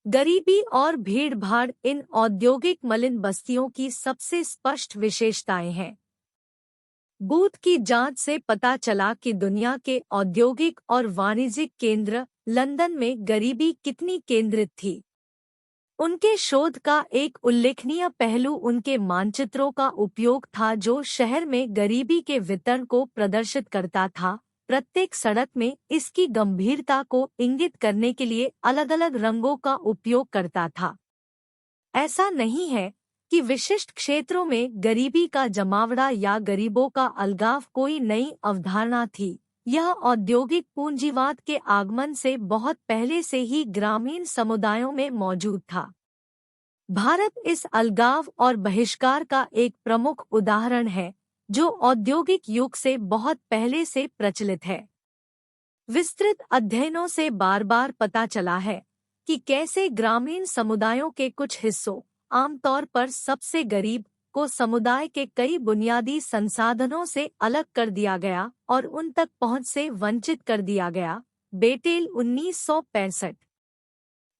गरीबी और भीड़-भाड़ इन औद्योगिक मलिन बस्तियों की सबसे स्पष्ट विशेषताएं हैं। बूथ की जांच से पता चला कि दुनिया के औद्योगिक और वाणिज्यिक केंद्र लंदन में गरीबी कितनी केंद्रित थी। उनके शोध का एक उल्लेखनीय पहलू उनके मानचित्रों का उपयोग था, जो शहर में गरीबी के वितरण को प्रदर्शित करता था। प्रत्येक सड़क में इसकी गंभीरता को इंगित करने के लिए अलग-अलग रंगों का उपयोग करता था। ऐसा नहीं है कि विशिष्ट क्षेत्रों में गरीबी का जमावड़ा या गरीबों का अलगाव कोई नई अवधारणा थी। यह औद्योगिक पूंजीवाद के आगमन से बहुत पहले से ही ग्रामीण समुदायों में मौजूद था। भारत इस अलगाव और बहिष्कार का एक प्रमुख उदाहरण है, जो औद्योगिक युग से बहुत पहले से प्रचलित है। विस्तृत अध्ययनों से बार बार पता चला है कि कैसे ग्रामीण समुदायों के कुछ हिस्सों, आमतौर पर सबसे गरीब, को समुदाय के कई बुनियादी संसाधनों से अलग कर दिया गया और उन तक पहुंच से वंचित कर दिया गया। बेटेल 1965।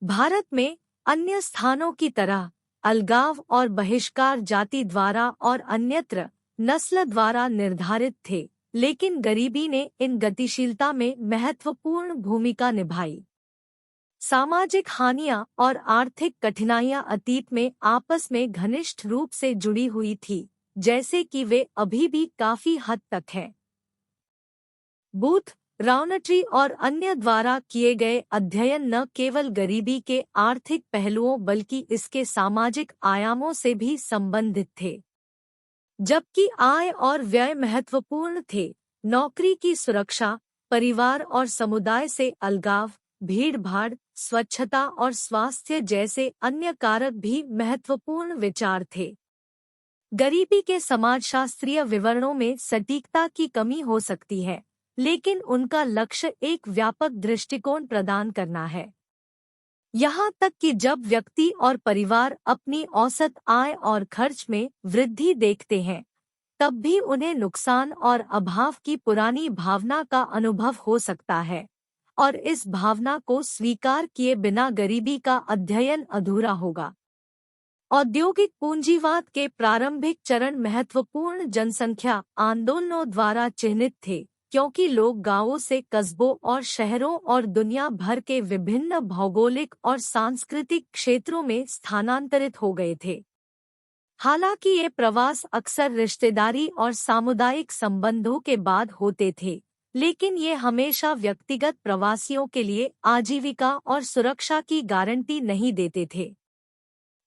भारत में अन्य स्थानों की तरह अलगाव और बहिष्कार जाति द्वारा और अन्यत्र नस्ल द्वारा निर्धारित थे, लेकिन गरीबी ने इन गतिशीलता में महत्वपूर्ण भूमिका निभाई। सामाजिक हानियां और आर्थिक कठिनाइयां अतीत में आपस में घनिष्ठ रूप से जुड़ी हुई थी, जैसे कि वे अभी भी काफी हद तक हैं। बूथ, राउनेट्री और अन्य द्वारा किए गए अध्ययन न केवल गरीबी के आर्थिक पहलुओं बल्कि इसके सामाजिक आयामों से भी संबंधित थे। जबकि आय और व्यय महत्वपूर्ण थे, नौकरी की सुरक्षा, परिवार और समुदाय से अलगाव, भीड़-भाड़, स्वच्छता और स्वास्थ्य जैसे अन्य कारक भी महत्वपूर्ण विचार थे। गरीबी के समाजशास्त्रीय विवरणों में सटीकता की कमी हो सकती है, लेकिन उनका लक्ष्य एक व्यापक दृष्टिकोण प्रदान करना है। यहाँ तक कि जब व्यक्ति और परिवार अपनी औसत आय और खर्च में वृद्धि देखते हैं, तब भी उन्हें नुकसान और अभाव की पुरानी भावना का अनुभव हो सकता है, और इस भावना को स्वीकार किए बिना गरीबी का अध्ययन अधूरा होगा। औद्योगिक पूंजीवाद के प्रारंभिक चरण महत्वपूर्ण जनसंख्या आंदोलनों द्वारा चिह्नित थे, क्योंकि लोग गांवों से कस्बों और शहरों और दुनिया भर के विभिन्न भौगोलिक और सांस्कृतिक क्षेत्रों में स्थानांतरित हो गए थे। हालांकि ये प्रवास अक्सर रिश्तेदारी और सामुदायिक संबंधों के बाद होते थे, लेकिन ये हमेशा व्यक्तिगत प्रवासियों के लिए आजीविका और सुरक्षा की गारंटी नहीं देते थे।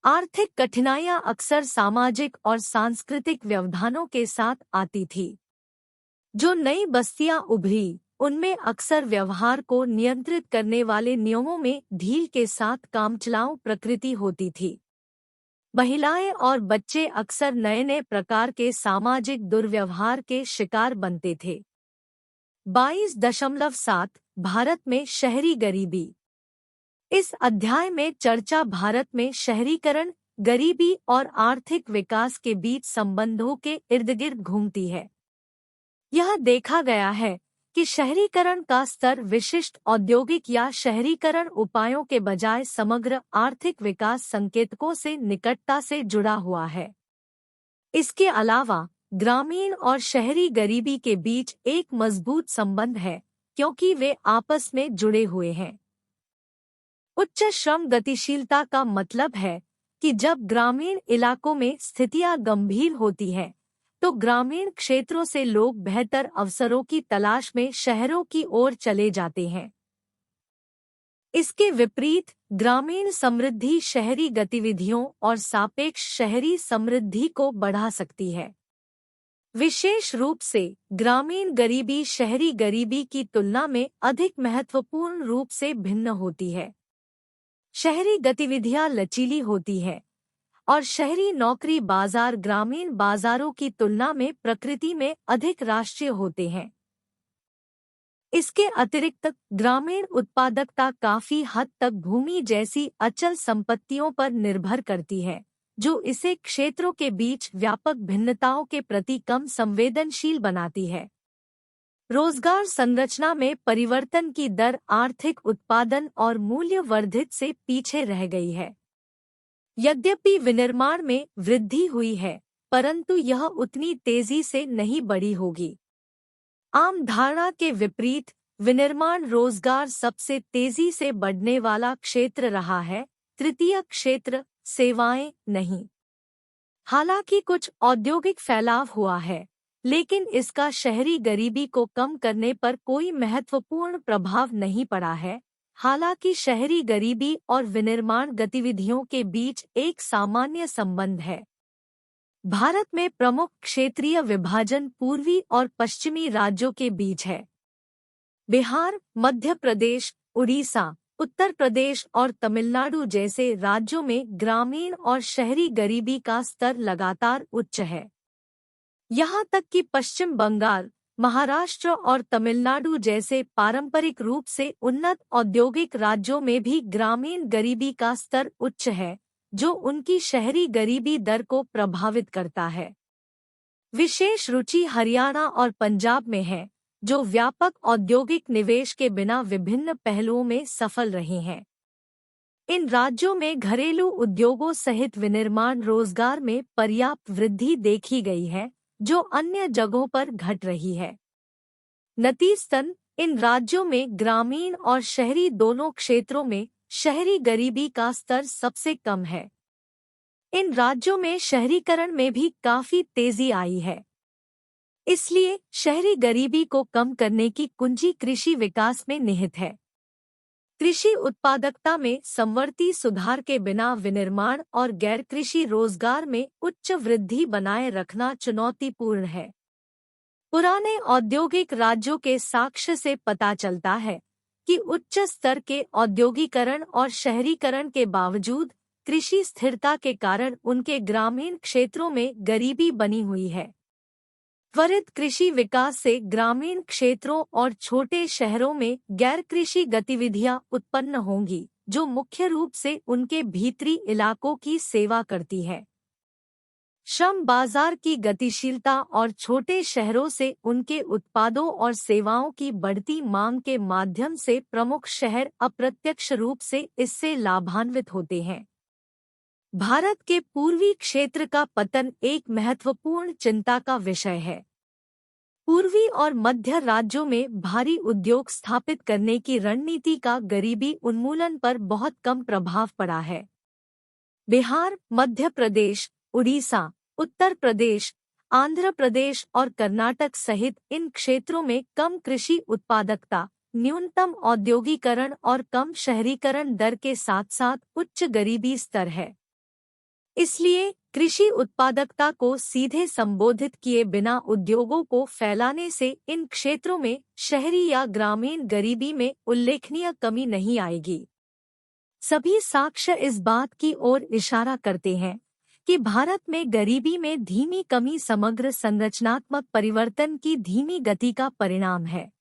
आर्थिक कठिनाइयां अक्सर सामाजिक और सांस्कृतिक व्यवधानों के साथ आती थी। जो नई बस्तियां उभरी, उनमें अक्सर व्यवहार को नियंत्रित करने वाले नियमों में ढील के साथ कामचलाऊ प्रकृति होती थी। महिलाएं और बच्चे अक्सर नए-नए प्रकार के सामाजिक दुर्व्यवहार के शिकार बनते थे। 22.7 भारत में शहरी गरीबी। इस अध्याय में चर्चा भारत में शहरीकरण, गरीबी और आर्थिक विकास के बीच संबंधों के इर्द-गिर्द घूमती है। यह देखा गया है कि शहरीकरण का स्तर विशिष्ट औद्योगिक या शहरीकरण उपायों के बजाय समग्र आर्थिक विकास संकेतकों से निकटता से जुड़ा हुआ है। इसके अलावा ग्रामीण और शहरी गरीबी के बीच एक मजबूत संबंध है, क्योंकि वे आपस में जुड़े हुए हैं। उच्च श्रम गतिशीलता का मतलब है कि जब ग्रामीण इलाकों में स्थितियां गंभीर होती हैं, तो ग्रामीण क्षेत्रों से लोग बेहतर अवसरों की तलाश में शहरों की ओर चले जाते हैं। इसके विपरीत ग्रामीण समृद्धि शहरी गतिविधियों और सापेक्ष शहरी समृद्धि को बढ़ा सकती है। विशेष रूप से ग्रामीण गरीबी शहरी गरीबी की तुलना में अधिक महत्वपूर्ण रूप से भिन्न होती है। शहरी गतिविधियां लचीली होती है और शहरी नौकरी बाजार ग्रामीण बाजारों की तुलना में प्रकृति में अधिक राष्ट्रीय होते हैं। इसके अतिरिक्त ग्रामीण उत्पादकता काफी हद तक भूमि जैसी अचल संपत्तियों पर निर्भर करती है, जो इसे क्षेत्रों के बीच व्यापक भिन्नताओं के प्रति कम संवेदनशील बनाती है। रोजगार संरचना में परिवर्तन की दर आर्थिक उत्पादन और मूल्य वर्धित से पीछे रह गई है। यद्यपि विनिर्माण में वृद्धि हुई है, परंतु यह उतनी तेजी से नहीं बढ़ी होगी। आम धारणा के विपरीत विनिर्माण रोजगार सबसे तेजी से बढ़ने वाला क्षेत्र रहा है, तृतीय क्षेत्र सेवाएं नहीं। हालांकि कुछ औद्योगिक फैलाव हुआ है, लेकिन इसका शहरी गरीबी को कम करने पर कोई महत्वपूर्ण प्रभाव नहीं पड़ा है। हालांकि शहरी गरीबी और विनिर्माण गतिविधियों के बीच एक सामान्य संबंध है। भारत में प्रमुख क्षेत्रीय विभाजन पूर्वी और पश्चिमी राज्यों के बीच है। बिहार, मध्य प्रदेश, उड़ीसा, उत्तर प्रदेश और तमिलनाडु जैसे राज्यों में ग्रामीण और शहरी गरीबी का स्तर लगातार उच्च है। यहाँ तक कि पश्चिम बंगाल, महाराष्ट्र और तमिलनाडु जैसे पारंपरिक रूप से उन्नत औद्योगिक राज्यों में भी ग्रामीण गरीबी का स्तर उच्च है, जो उनकी शहरी गरीबी दर को प्रभावित करता है। विशेष रुचि हरियाणा और पंजाब में है, जो व्यापक औद्योगिक निवेश के बिना विभिन्न पहलुओं में सफल रहे हैं। इन राज्यों में घरेलू उद्योगों सहित विनिर्माण रोजगार में पर्याप्त वृद्धि देखी गई है, जो अन्य जगहों पर घट रही है। नतीजतन इन राज्यों में ग्रामीण और शहरी दोनों क्षेत्रों में शहरी गरीबी का स्तर सबसे कम है। इन राज्यों में शहरीकरण में भी काफी तेजी आई है। इसलिए शहरी गरीबी को कम करने की कुंजी कृषि विकास में निहित है। कृषि उत्पादकता में समवर्ती सुधार के बिना विनिर्माण और गैर कृषि रोजगार में उच्च वृद्धि बनाए रखना चुनौतीपूर्ण है। पुराने औद्योगिक राज्यों के साक्ष्य से पता चलता है कि उच्च स्तर के औद्योगिकरण और शहरीकरण के बावजूद कृषि स्थिरता के कारण उनके ग्रामीण क्षेत्रों में गरीबी बनी हुई है। त्वरित कृषि विकास से ग्रामीण क्षेत्रों और छोटे शहरों में गैर कृषि गतिविधियां उत्पन्न होंगी, जो मुख्य रूप से उनके भीतरी इलाकों की सेवा करती है। श्रम बाजार की गतिशीलता और छोटे शहरों से उनके उत्पादों और सेवाओं की बढ़ती मांग के माध्यम से प्रमुख शहर अप्रत्यक्ष रूप से इससे लाभान्वित होते हैं। भारत के पूर्वी क्षेत्र का पतन एक महत्वपूर्ण चिंता का विषय है। पूर्वी और मध्य राज्यों में भारी उद्योग स्थापित करने की रणनीति का गरीबी उन्मूलन पर बहुत कम प्रभाव पड़ा है। बिहार, मध्य प्रदेश, उड़ीसा, उत्तर प्रदेश, आंध्र प्रदेश और कर्नाटक सहित इन क्षेत्रों में कम कृषि उत्पादकता, न्यूनतम औद्योगिकरण और कम शहरीकरण दर के साथ-साथ उच्च गरीबी स्तर है। इसलिए कृषि उत्पादकता को सीधे संबोधित किए बिना उद्योगों को फैलाने से इन क्षेत्रों में शहरी या ग्रामीण गरीबी में उल्लेखनीय कमी नहीं आएगी। सभी साक्ष्य इस बात की ओर इशारा करते हैं कि भारत में गरीबी में धीमी कमी समग्र संरचनात्मक परिवर्तन की धीमी गति का परिणाम है।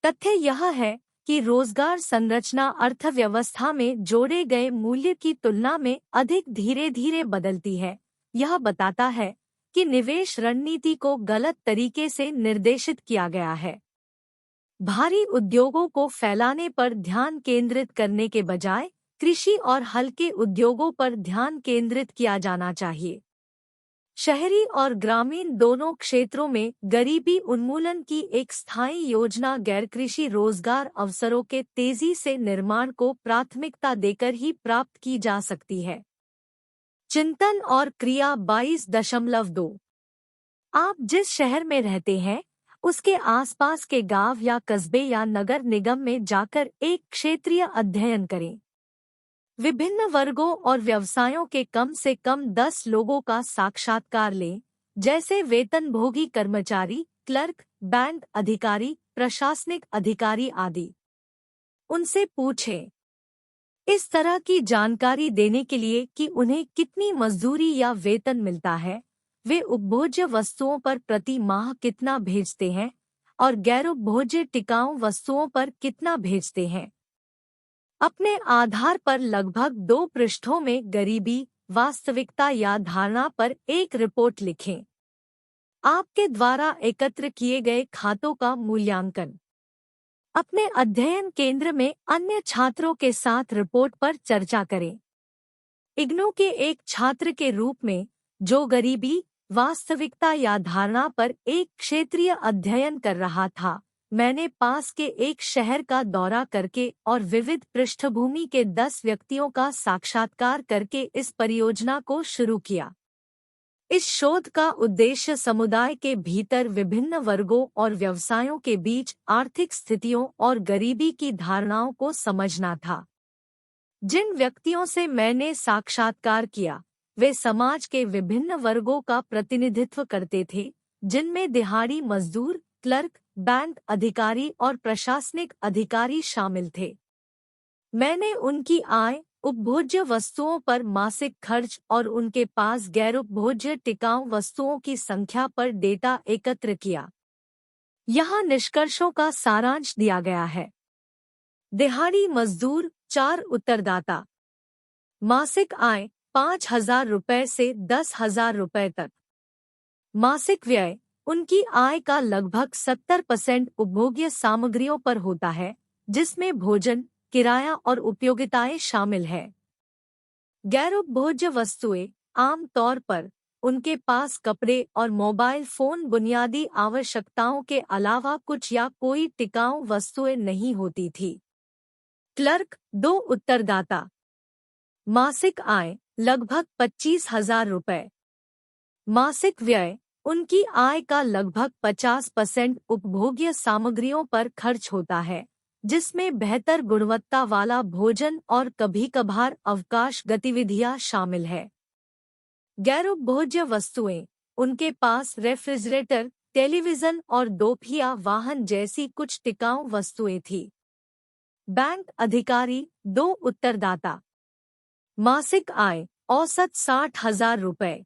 तथ्य यह है कि रोजगार संरचना अर्थव्यवस्था में जोड़े गए मूल्य की तुलना में अधिक धीरे धीरे बदलती है। यह बताता है कि निवेश रणनीति को गलत तरीके से निर्देशित किया गया है। भारी उद्योगों को फैलाने पर ध्यान केंद्रित करने के बजाय कृषि और हल्के उद्योगों पर ध्यान केंद्रित किया जाना चाहिए। शहरी और ग्रामीण दोनों क्षेत्रों में गरीबी उन्मूलन की एक स्थायी योजना गैरकृषि रोजगार अवसरों के तेजी से निर्माण को प्राथमिकता देकर ही प्राप्त की जा सकती है। चिंतन और क्रिया 22.2। आप जिस शहर में रहते हैं उसके आसपास के गांव या कस्बे या नगर निगम में जाकर एक क्षेत्रीय अध्ययन करें। विभिन्न वर्गों और व्यवसायों के कम से कम 10 लोगों का साक्षात्कार लें, जैसे वेतनभोगी कर्मचारी, क्लर्क, बैंक अधिकारी, प्रशासनिक अधिकारी आदि। उनसे पूछें इस तरह की जानकारी देने के लिए कि उन्हें कितनी मजदूरी या वेतन मिलता है, वे उपभोज्य वस्तुओं पर प्रति माह कितना भेजते हैं और गैर-उपभोज्य टिकाऊ वस्तुओं पर कितना भेजते हैं। अपने आधार पर लगभग 2 पृष्ठों में गरीबी, वास्तविकता या धारणा पर एक रिपोर्ट लिखें। आपके द्वारा एकत्र किए गए खातों का मूल्यांकन। अपने अध्ययन केंद्र में अन्य छात्रों के साथ रिपोर्ट पर चर्चा करें। इग्नू के एक छात्र के रूप में, जो गरीबी, वास्तविकता या धारणा पर एक क्षेत्रीय अध्ययन कर रहा था, मैंने पास के एक शहर का दौरा करके और विविध पृष्ठभूमि के 10 व्यक्तियों का साक्षात्कार करके इस परियोजना को शुरू किया। इस शोध का उद्देश्य समुदाय के भीतर विभिन्न वर्गों और व्यवसायों के बीच आर्थिक स्थितियों और गरीबी की धारणाओं को समझना था। जिन व्यक्तियों से मैंने साक्षात्कार किया, वे समाज के विभिन्न वर्गों का प्रतिनिधित्व करते थे, जिनमें दिहाड़ी मजदूर, क्लर्क, बैंक अधिकारी और प्रशासनिक अधिकारी शामिल थे। मैंने उनकी आय, उपभोज्य वस्तुओं पर मासिक खर्च और उनके पास गैर-उपभोज्य टिकाऊ वस्तुओं की संख्या पर डेटा एकत्र किया। यहाँ निष्कर्षों का सारांश दिया गया है। दिहाड़ी मजदूर 4 उत्तरदाता। मासिक आय 5,000 रुपये से 10,000 रुपये तक। मासिक व्यय उनकी आय का लगभग 70% उपभोग्य सामग्रियों पर होता है, जिसमें भोजन, किराया और उपयोगिताएं शामिल है। गैर-उपभोज्य वस्तुएं आम तौर पर उनके पास कपड़े और मोबाइल फोन बुनियादी आवश्यकताओं के अलावा कुछ या कोई टिकाऊ वस्तुएं नहीं होती थी। क्लर्क 2 उत्तरदाता। मासिक आय लगभग 25,000 रुपये। मासिक व्यय उनकी आय का लगभग 50% उपभोग्य सामग्रियों पर खर्च होता है, जिसमें बेहतर गुणवत्ता वाला भोजन और कभी-कभार अवकाश गतिविधियां शामिल है। गैर-उपभोज्य वस्तुएं उनके पास रेफ्रिजरेटर, टेलीविजन और दोपहिया वाहन जैसी कुछ टिकाऊ वस्तुएं थी। बैंक अधिकारी 2 उत्तरदाता। मासिक आय औसत 60,000 रुपये।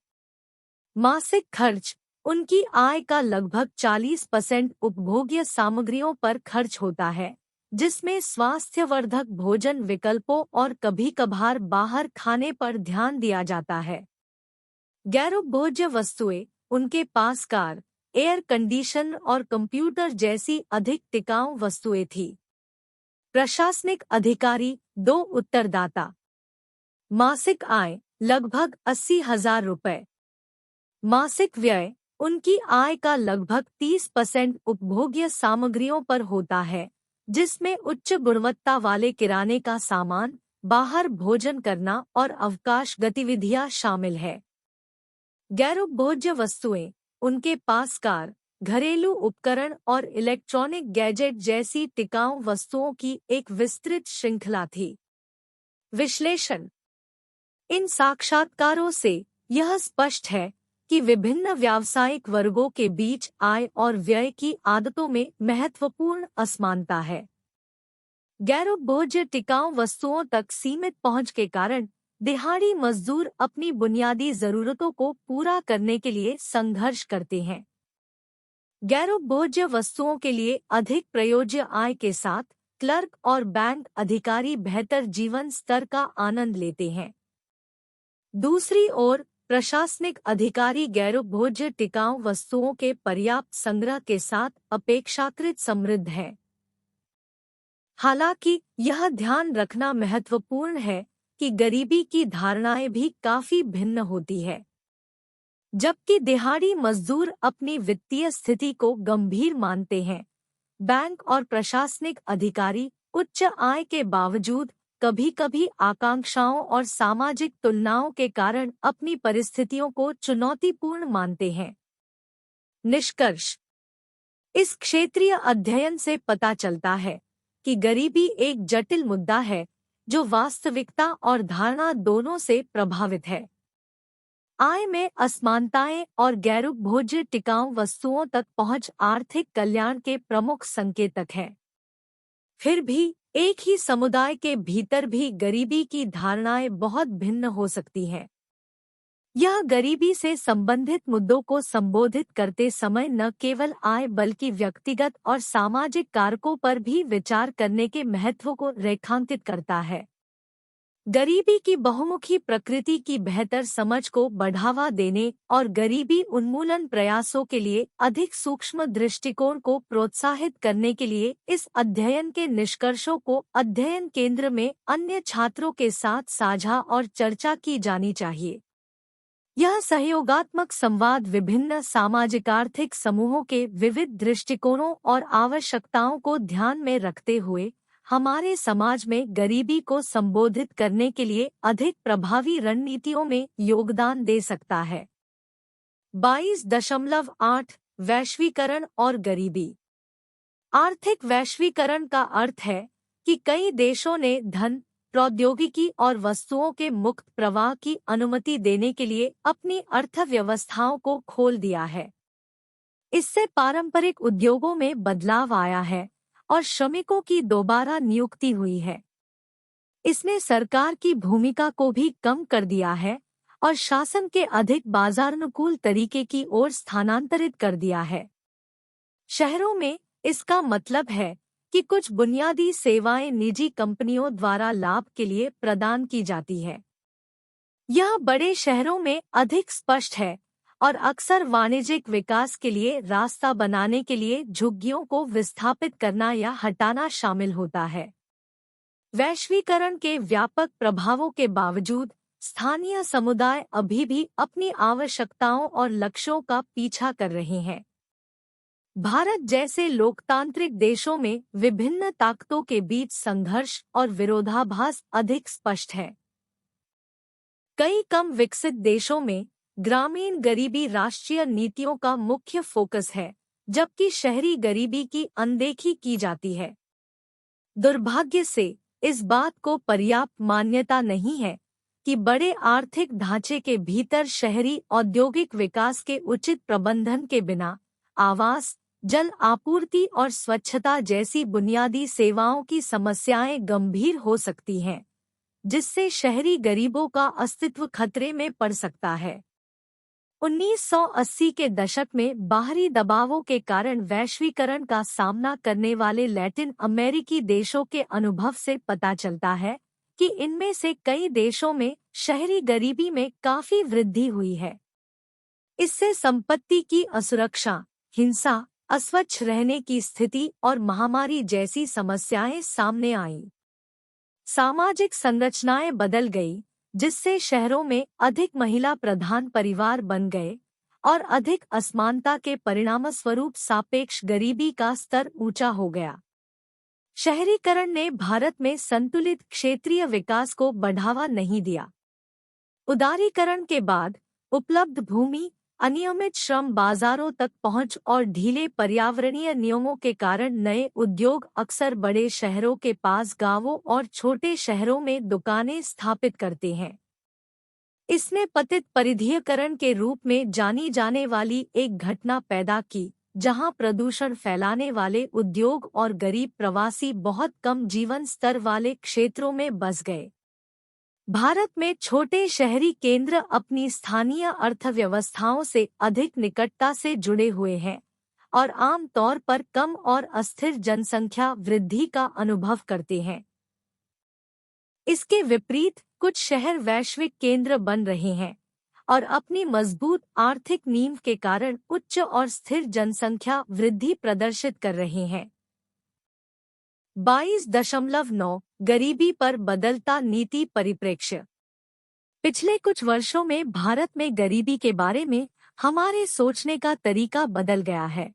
मासिक खर्च उनकी आय का लगभग 40% उपभोग्य सामग्रियों पर खर्च होता है, जिसमें स्वास्थ्यवर्धक भोजन विकल्पों और कभी-कभार बाहर खाने पर ध्यान दिया जाता है। गैर-उपभोज्य वस्तुएं उनके पास कार, एयर कंडीशन और कंप्यूटर जैसी अधिक टिकाऊ वस्तुएं थी। प्रशासनिक अधिकारी 2 उत्तरदाता। मासिक आय लगभग 80,000 रुपये। मासिक व्यय उनकी आय का लगभग 30% उपभोग्य सामग्रियों पर होता है, जिसमें उच्च गुणवत्ता वाले किराने का सामान, बाहर भोजन करना और अवकाश गतिविधियां शामिल है। गैर-उपभोज्य वस्तुएं उनके पास कार, घरेलू उपकरण और इलेक्ट्रॉनिक गैजेट जैसी टिकाऊ वस्तुओं की एक विस्तृत श्रृंखला थी। विश्लेषण। इन साक्षात्कारों से यह स्पष्ट है कि विभिन्न व्यावसायिक वर्गों के बीच आय और व्यय की आदतों में महत्वपूर्ण असमानता है। गैर-उपभोज्य टिकाऊ वस्तुओं तक सीमित पहुंच के कारण दिहाड़ी मजदूर अपनी बुनियादी जरूरतों को पूरा करने के लिए संघर्ष करते हैं। गैर-उपभोज्य वस्तुओं के लिए अधिक प्रयोज्य आय के साथ क्लर्क और बैंक अधिकारी बेहतर जीवन स्तर का आनंद लेते हैं। दूसरी ओर प्रशासनिक अधिकारी गैर-उपभोज्य टिकाऊ वस्तुओं के पर्याप्त संग्रह के साथ अपेक्षाकृत समृद्ध हैं। हालांकि यह ध्यान रखना महत्वपूर्ण है कि गरीबी की धारणाएं भी काफी भिन्न होती है। जबकि दिहाड़ी मजदूर अपनी वित्तीय स्थिति को गंभीर मानते हैं। बैंक और प्रशासनिक अधिकारी उच्च आय के बावजूद कभी-कभी आकांक्षाओं और सामाजिक तुलनाओं के कारण अपनी परिस्थितियों को चुनौतीपूर्ण मानते हैं। निष्कर्ष: इस क्षेत्रीय अध्ययन से पता चलता है कि गरीबी एक जटिल मुद्दा है जो वास्तविकता और धारणा दोनों से प्रभावित है। आय में असमानताएं और गैरउपभोज्य टिकाऊ वस्तुओं तक पहुंच आर्थिक कल्याण के प्रमुख संकेतक हैं। फिर भी एक ही समुदाय के भीतर भी गरीबी की धारणाएं बहुत भिन्न हो सकती हैं। यह गरीबी से संबंधित मुद्दों को संबोधित करते समय न केवल आय बल्कि व्यक्तिगत और सामाजिक कारकों पर भी विचार करने के महत्व को रेखांकित करता है। गरीबी की बहुमुखी प्रकृति की बेहतर समझ को बढ़ावा देने और गरीबी उन्मूलन प्रयासों के लिए अधिक सूक्ष्म दृष्टिकोण को प्रोत्साहित करने के लिए इस अध्ययन के निष्कर्षों को अध्ययन केंद्र में अन्य छात्रों के साथ साझा और चर्चा की जानी चाहिए। यह सहयोगात्मक संवाद विभिन्न सामाजिक आर्थिक समूहों के विविध दृष्टिकोणों और आवश्यकताओं को ध्यान में रखते हुए हमारे समाज में गरीबी को संबोधित करने के लिए अधिक प्रभावी रणनीतियों में योगदान दे सकता है। 22.8 वैश्वीकरण और गरीबी। आर्थिक वैश्वीकरण का अर्थ है कि कई देशों ने धन, प्रौद्योगिकी और वस्तुओं के मुक्त प्रवाह की अनुमति देने के लिए अपनी अर्थव्यवस्थाओं को खोल दिया है। इससे पारंपरिक उद्योगों में बदलाव आया है और श्रमिकों की दोबारा नियुक्ति हुई है। इसने सरकार की भूमिका को भी कम कर दिया है और शासन के अधिक बाजारानुकूल तरीके की ओर स्थानांतरित कर दिया है। शहरों में इसका मतलब है कि कुछ बुनियादी सेवाएं निजी कंपनियों द्वारा लाभ के लिए प्रदान की जाती है। यह बड़े शहरों में अधिक स्पष्ट है और अक्सर वाणिज्यिक विकास के लिए रास्ता बनाने के लिए झुग्गियों को विस्थापित करना या हटाना शामिल होता है। वैश्वीकरण के व्यापक प्रभावों के बावजूद स्थानीय समुदाय अभी भी अपनी आवश्यकताओं और लक्ष्यों का पीछा कर रहे हैं। भारत जैसे लोकतांत्रिक देशों में विभिन्न ताकतों के बीच संघर्ष और विरोधाभास अधिक स्पष्ट है। कई कम विकसित देशों में ग्रामीण गरीबी राष्ट्रीय नीतियों का मुख्य फोकस है, जबकि शहरी गरीबी की अनदेखी की जाती है। दुर्भाग्य से इस बात को पर्याप्त मान्यता नहीं है कि बड़े आर्थिक ढांचे के भीतर शहरी औद्योगिक विकास के उचित प्रबंधन के बिना आवास, जल आपूर्ति और स्वच्छता जैसी बुनियादी सेवाओं की समस्याएं गंभीर हो सकती हैं, जिससे शहरी गरीबों का अस्तित्व खतरे में पड़ सकता है। 1980 के दशक में बाहरी दबावों के कारण वैश्वीकरण का सामना करने वाले लैटिन अमेरिकी देशों के अनुभव से पता चलता है कि इनमें से कई देशों में शहरी गरीबी में काफी वृद्धि हुई है। इससे संपत्ति की असुरक्षा, हिंसा, अस्वच्छ रहने की स्थिति और महामारी जैसी समस्याएं सामने आईं। सामाजिक संरचनाएं बदल गई, जिससे शहरों में अधिक महिला प्रधान परिवार बन गए और अधिक असमानता के परिणामस्वरूप सापेक्ष गरीबी का स्तर ऊंचा हो गया। शहरीकरण ने भारत में संतुलित क्षेत्रीय विकास को बढ़ावा नहीं दिया। उदारीकरण के बाद उपलब्ध भूमि, अनियमित श्रम बाजारों तक पहुंच और ढीले पर्यावरणीय नियमों के कारण नए उद्योग अक्सर बड़े शहरों के पास गांवों और छोटे शहरों में दुकानें स्थापित करते हैं। इसने पतित परिधीयकरण के रूप में जानी जाने वाली एक घटना पैदा की, जहां प्रदूषण फैलाने वाले उद्योग और गरीब प्रवासी बहुत कम जीवन स्तर वाले क्षेत्रों में बस गए। भारत में छोटे शहरी केंद्र अपनी स्थानीय अर्थव्यवस्थाओं से अधिक निकटता से जुड़े हुए हैं और आम तौर पर कम और अस्थिर जनसंख्या वृद्धि का अनुभव करते हैं। इसके विपरीत कुछ शहर वैश्विक केंद्र बन रहे हैं और अपनी मजबूत आर्थिक नींव के कारण उच्च और स्थिर जनसंख्या वृद्धि प्रदर्शित कर रहे हैं। 22.9 गरीबी पर बदलता नीति परिप्रेक्ष्य। पिछले कुछ वर्षों में भारत में गरीबी के बारे में हमारे सोचने का तरीका बदल गया है।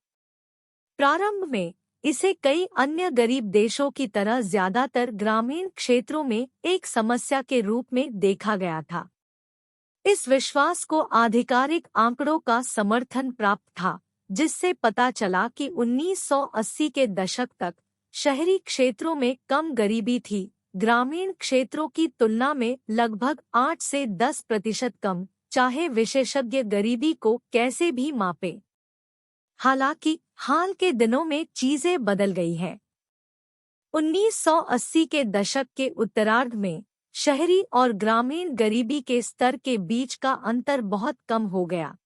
प्रारंभ में इसे कई अन्य गरीब देशों की तरह ज्यादातर ग्रामीण क्षेत्रों में एक समस्या के रूप में देखा गया था। इस विश्वास को आधिकारिक आंकड़ों का समर्थन प्राप्त था, जिससे पता चला कि 1980 के दशक तक शहरी क्षेत्रों में कम गरीबी थी, ग्रामीण क्षेत्रों की तुलना में लगभग 8 से 10% कम, चाहे विशेषज्ञ गरीबी को कैसे भी मापे। हालांकि हाल के दिनों में चीजें बदल गई हैं। 1980 के दशक के उत्तरार्ध में शहरी और ग्रामीण गरीबी के स्तर के बीच का अंतर बहुत कम हो गया।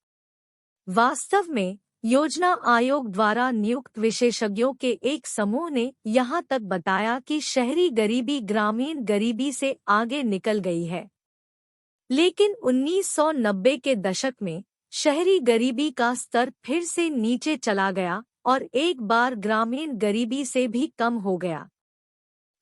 वास्तव में योजना आयोग द्वारा नियुक्त विशेषज्ञों के एक समूह ने यहां तक बताया कि शहरी गरीबी ग्रामीण गरीबी से आगे निकल गई है। लेकिन 1990 के दशक में शहरी गरीबी का स्तर फिर से नीचे चला गया और एक बार ग्रामीण गरीबी से भी कम हो गया।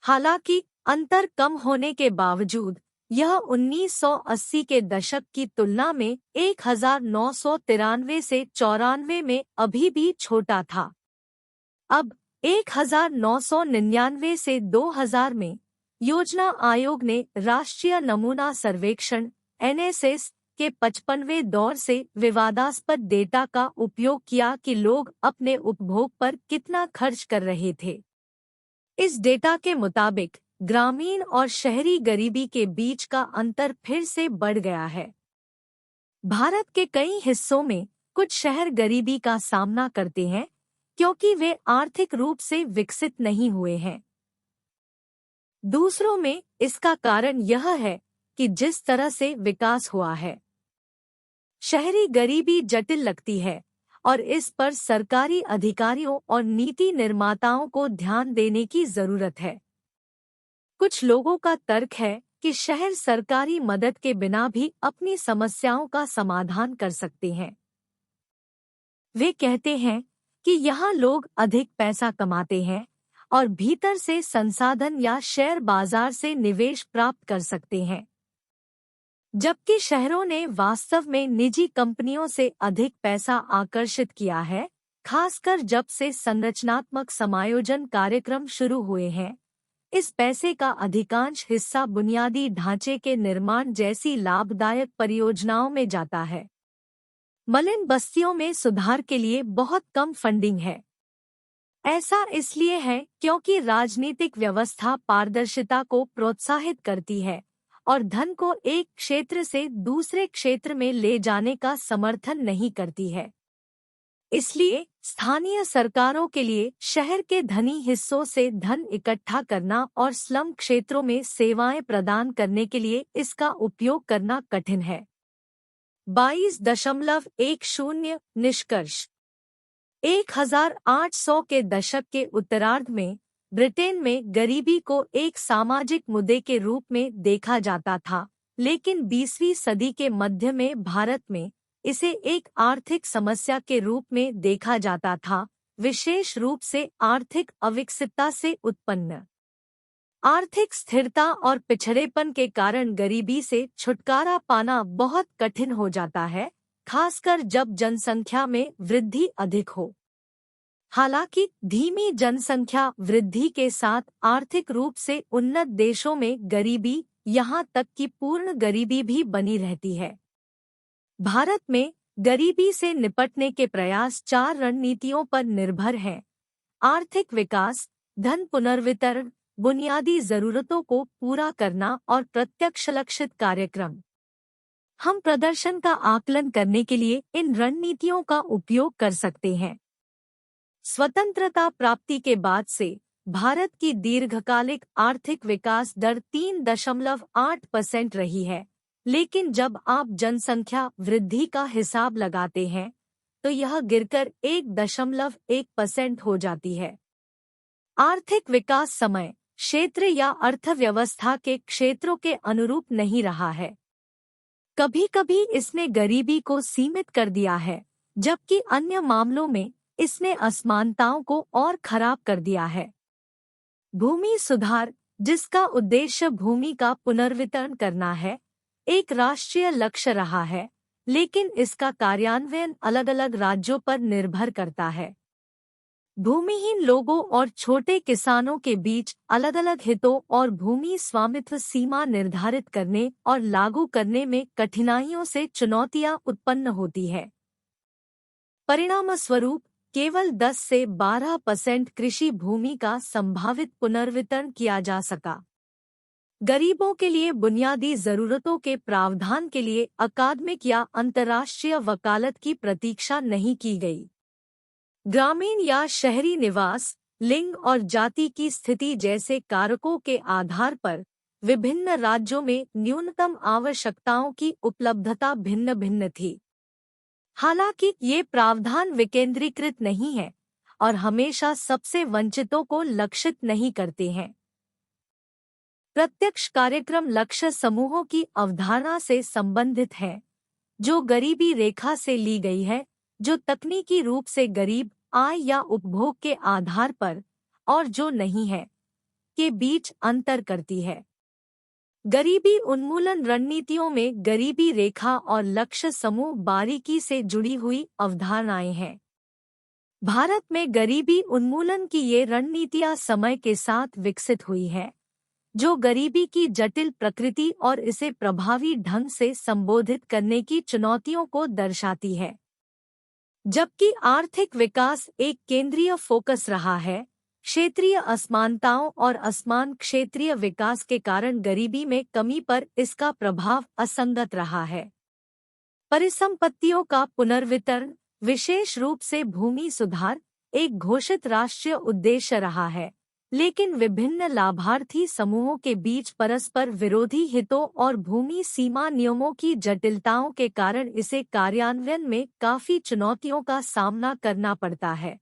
हालांकि अंतर कम होने के बावजूद यह 1980 के दशक की तुलना में 1993 से 94 में अभी भी छोटा था। अब 1999 से 2000 में योजना आयोग ने राष्ट्रीय नमूना सर्वेक्षण (NSS) के 55वें दौर से विवादास्पद डेटा का उपयोग किया कि लोग अपने उपभोग पर कितना खर्च कर रहे थे। इस डेटा के मुताबिक ग्रामीण और शहरी गरीबी के बीच का अंतर फिर से बढ़ गया है। भारत के कई हिस्सों में कुछ शहर गरीबी का सामना करते हैं क्योंकि वे आर्थिक रूप से विकसित नहीं हुए हैं। दूसरों में इसका कारण यह है कि जिस तरह से विकास हुआ है, शहरी गरीबी जटिल लगती है और इस पर सरकारी अधिकारियों और नीति निर्माताओं को ध्यान देने की जरूरत है। कुछ लोगों का तर्क है कि शहर सरकारी मदद के बिना भी अपनी समस्याओं का समाधान कर सकते हैं। वे कहते हैं कि यहाँ लोग अधिक पैसा कमाते हैं और भीतर से संसाधन या शेयर बाजार से निवेश प्राप्त कर सकते हैं, जबकि शहरों ने वास्तव में निजी कंपनियों से अधिक पैसा आकर्षित किया है, खासकर जब से संरचनात्मक समायोजन कार्यक्रम शुरू हुए हैं। इस पैसे का अधिकांश हिस्सा बुनियादी ढांचे के निर्माण जैसी लाभदायक परियोजनाओं में जाता है। मलिन बस्तियों में सुधार के लिए बहुत कम फंडिंग है। ऐसा इसलिए है क्योंकि राजनीतिक व्यवस्था पारदर्शिता को प्रोत्साहित करती है और धन को एक क्षेत्र से दूसरे क्षेत्र में ले जाने का समर्थन नहीं करती है। इसलिए स्थानीय सरकारों के लिए शहर के धनी हिस्सों से धन इकट्ठा करना और स्लम क्षेत्रों में सेवाएं प्रदान करने के लिए इसका उपयोग करना कठिन है। 22.10 निष्कर्ष 1800 के दशक के उत्तरार्ध में ब्रिटेन में गरीबी को एक सामाजिक मुद्दे के रूप में देखा जाता था, लेकिन 20वीं सदी के मध्य में भारत में इसे एक आर्थिक समस्या के रूप में देखा जाता था, विशेष रूप से आर्थिक अविकसितता से उत्पन्न। आर्थिक स्थिरता और पिछड़ेपन के कारण गरीबी से छुटकारा पाना बहुत कठिन हो जाता है, खासकर जब जनसंख्या में वृद्धि अधिक हो। हालांकि धीमी जनसंख्या वृद्धि के साथ आर्थिक रूप से उन्नत देशों में गरीबी, यहाँ तक कि पूर्ण गरीबी भी बनी रहती है। भारत में गरीबी से निपटने के प्रयास 4 रणनीतियों पर निर्भर हैं: आर्थिक विकास, धन पुनर्वितरण, बुनियादी जरूरतों को पूरा करना और प्रत्यक्ष लक्षित कार्यक्रम। हम प्रदर्शन का आकलन करने के लिए इन रणनीतियों का उपयोग कर सकते हैं। स्वतंत्रता प्राप्ति के बाद से भारत की दीर्घकालिक आर्थिक विकास दर 3.8% रही है, लेकिन जब आप जनसंख्या वृद्धि का हिसाब लगाते हैं तो यह गिरकर 1.1% हो जाती है। आर्थिक विकास समय, क्षेत्र या अर्थव्यवस्था के क्षेत्रों के अनुरूप नहीं रहा है। कभी-कभी इसने गरीबी को सीमित कर दिया है, जबकि अन्य मामलों में इसने असमानताओं को और खराब कर दिया है। भूमि सुधार, जिसका उद्देश्य भूमि का पुनर्वितरण करना है, एक राष्ट्रीय लक्ष्य रहा है, लेकिन इसका कार्यान्वयन अलग अलग राज्यों पर निर्भर करता है। भूमिहीन लोगों और छोटे किसानों के बीच अलग अलग हितों और भूमि स्वामित्व सीमा निर्धारित करने और लागू करने में कठिनाइयों से चुनौतियां उत्पन्न होती है। परिणामस्वरूप केवल 10 से 12% कृषि भूमि का संभावित पुनर्वितरण किया जा सका। गरीबों के लिए बुनियादी जरूरतों के प्रावधान के लिए अकादमिक या अंतर्राष्ट्रीय वकालत की प्रतीक्षा नहीं की गई। ग्रामीण या शहरी निवास, लिंग और जाति की स्थिति जैसे कारकों के आधार पर विभिन्न राज्यों में न्यूनतम आवश्यकताओं की उपलब्धता भिन्न भिन्न थी। हालांकि ये प्रावधान विकेंद्रीकृत नहीं है और हमेशा सबसे वंचितों को लक्षित नहीं करते हैं। प्रत्यक्ष कार्यक्रम लक्ष्य समूहों की अवधारणा से संबंधित है, जो गरीबी रेखा से ली गई है, जो तकनीकी रूप से गरीब, आय या उपभोग के आधार पर, और जो नहीं है, के बीच अंतर करती है। गरीबी उन्मूलन रणनीतियों में गरीबी रेखा और लक्ष्य समूह बारीकी से जुड़ी हुई अवधारणाएं हैं। भारत में गरीबी उन्मूलन की ये रणनीतियां समय के साथ विकसित हुई है, जो गरीबी की जटिल प्रकृति और इसे प्रभावी ढंग से संबोधित करने की चुनौतियों को दर्शाती है। जबकि आर्थिक विकास एक केंद्रीय फोकस रहा है, क्षेत्रीय असमानताओं और असमान क्षेत्रीय विकास के कारण गरीबी में कमी पर इसका प्रभाव असंगत रहा है। परिसंपत्तियों का पुनर्वितरण, विशेष रूप से भूमि सुधार, एक घोषित राष्ट्रीय उद्देश्य रहा है, लेकिन विभिन्न लाभार्थी समूहों के बीच परस्पर विरोधी हितों और भूमि सीमा नियमों की जटिलताओं के कारण इसे कार्यान्वयन में काफी चुनौतियों का सामना करना पड़ता है।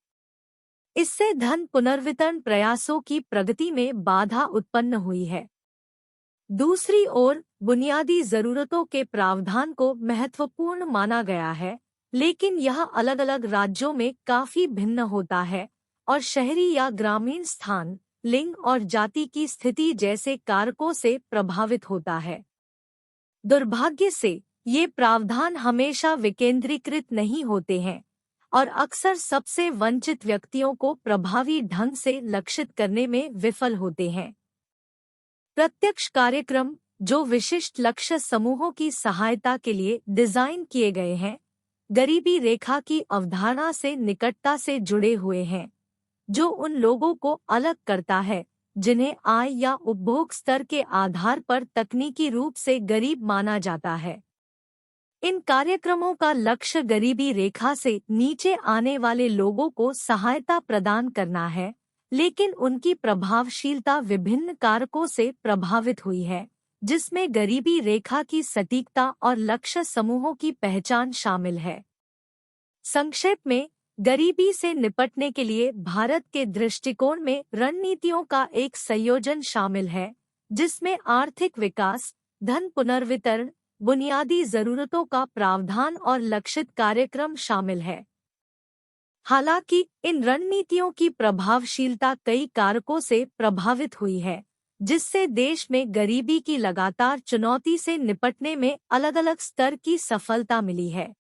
इससे धन पुनर्वितरण प्रयासों की प्रगति में बाधा उत्पन्न हुई है। दूसरी ओर, बुनियादी जरूरतों के प्रावधान को महत्वपूर्ण माना गया है, लेकिन यह अलग अलग राज्यों में काफी भिन्न होता है और शहरी या ग्रामीण स्थान, लिंग और जाति की स्थिति जैसे कारकों से प्रभावित होता है। दुर्भाग्य से, ये प्रावधान हमेशा विकेंद्रीकृत नहीं होते हैं और अक्सर सबसे वंचित व्यक्तियों को प्रभावी ढंग से लक्षित करने में विफल होते हैं। प्रत्यक्ष कार्यक्रम, जो विशिष्ट लक्ष्य समूहों की सहायता के लिए डिजाइन किए गए हैं, गरीबी रेखा की अवधारणा से निकटता से जुड़े हुए हैं, जो उन लोगों को अलग करता है जिन्हें आय या उपभोग स्तर के आधार पर तकनीकी रूप से गरीब माना जाता है। इन कार्यक्रमों का लक्ष्य गरीबी रेखा से नीचे आने वाले लोगों को सहायता प्रदान करना है, लेकिन उनकी प्रभावशीलता विभिन्न कारकों से प्रभावित हुई है, जिसमें गरीबी रेखा की सटीकता और लक्ष्य समूहों की पहचान शामिल है। संक्षेप में, गरीबी से निपटने के लिए भारत के दृष्टिकोण में रणनीतियों का एक संयोजन शामिल है, जिसमें आर्थिक विकास, धन पुनर्वितरण, बुनियादी जरूरतों का प्रावधान और लक्षित कार्यक्रम शामिल है। हालांकि इन रणनीतियों की प्रभावशीलता कई कारकों से प्रभावित हुई है, जिससे देश में गरीबी की लगातार चुनौती से निपटने में अलग-अलग स्तर की सफलता मिली है।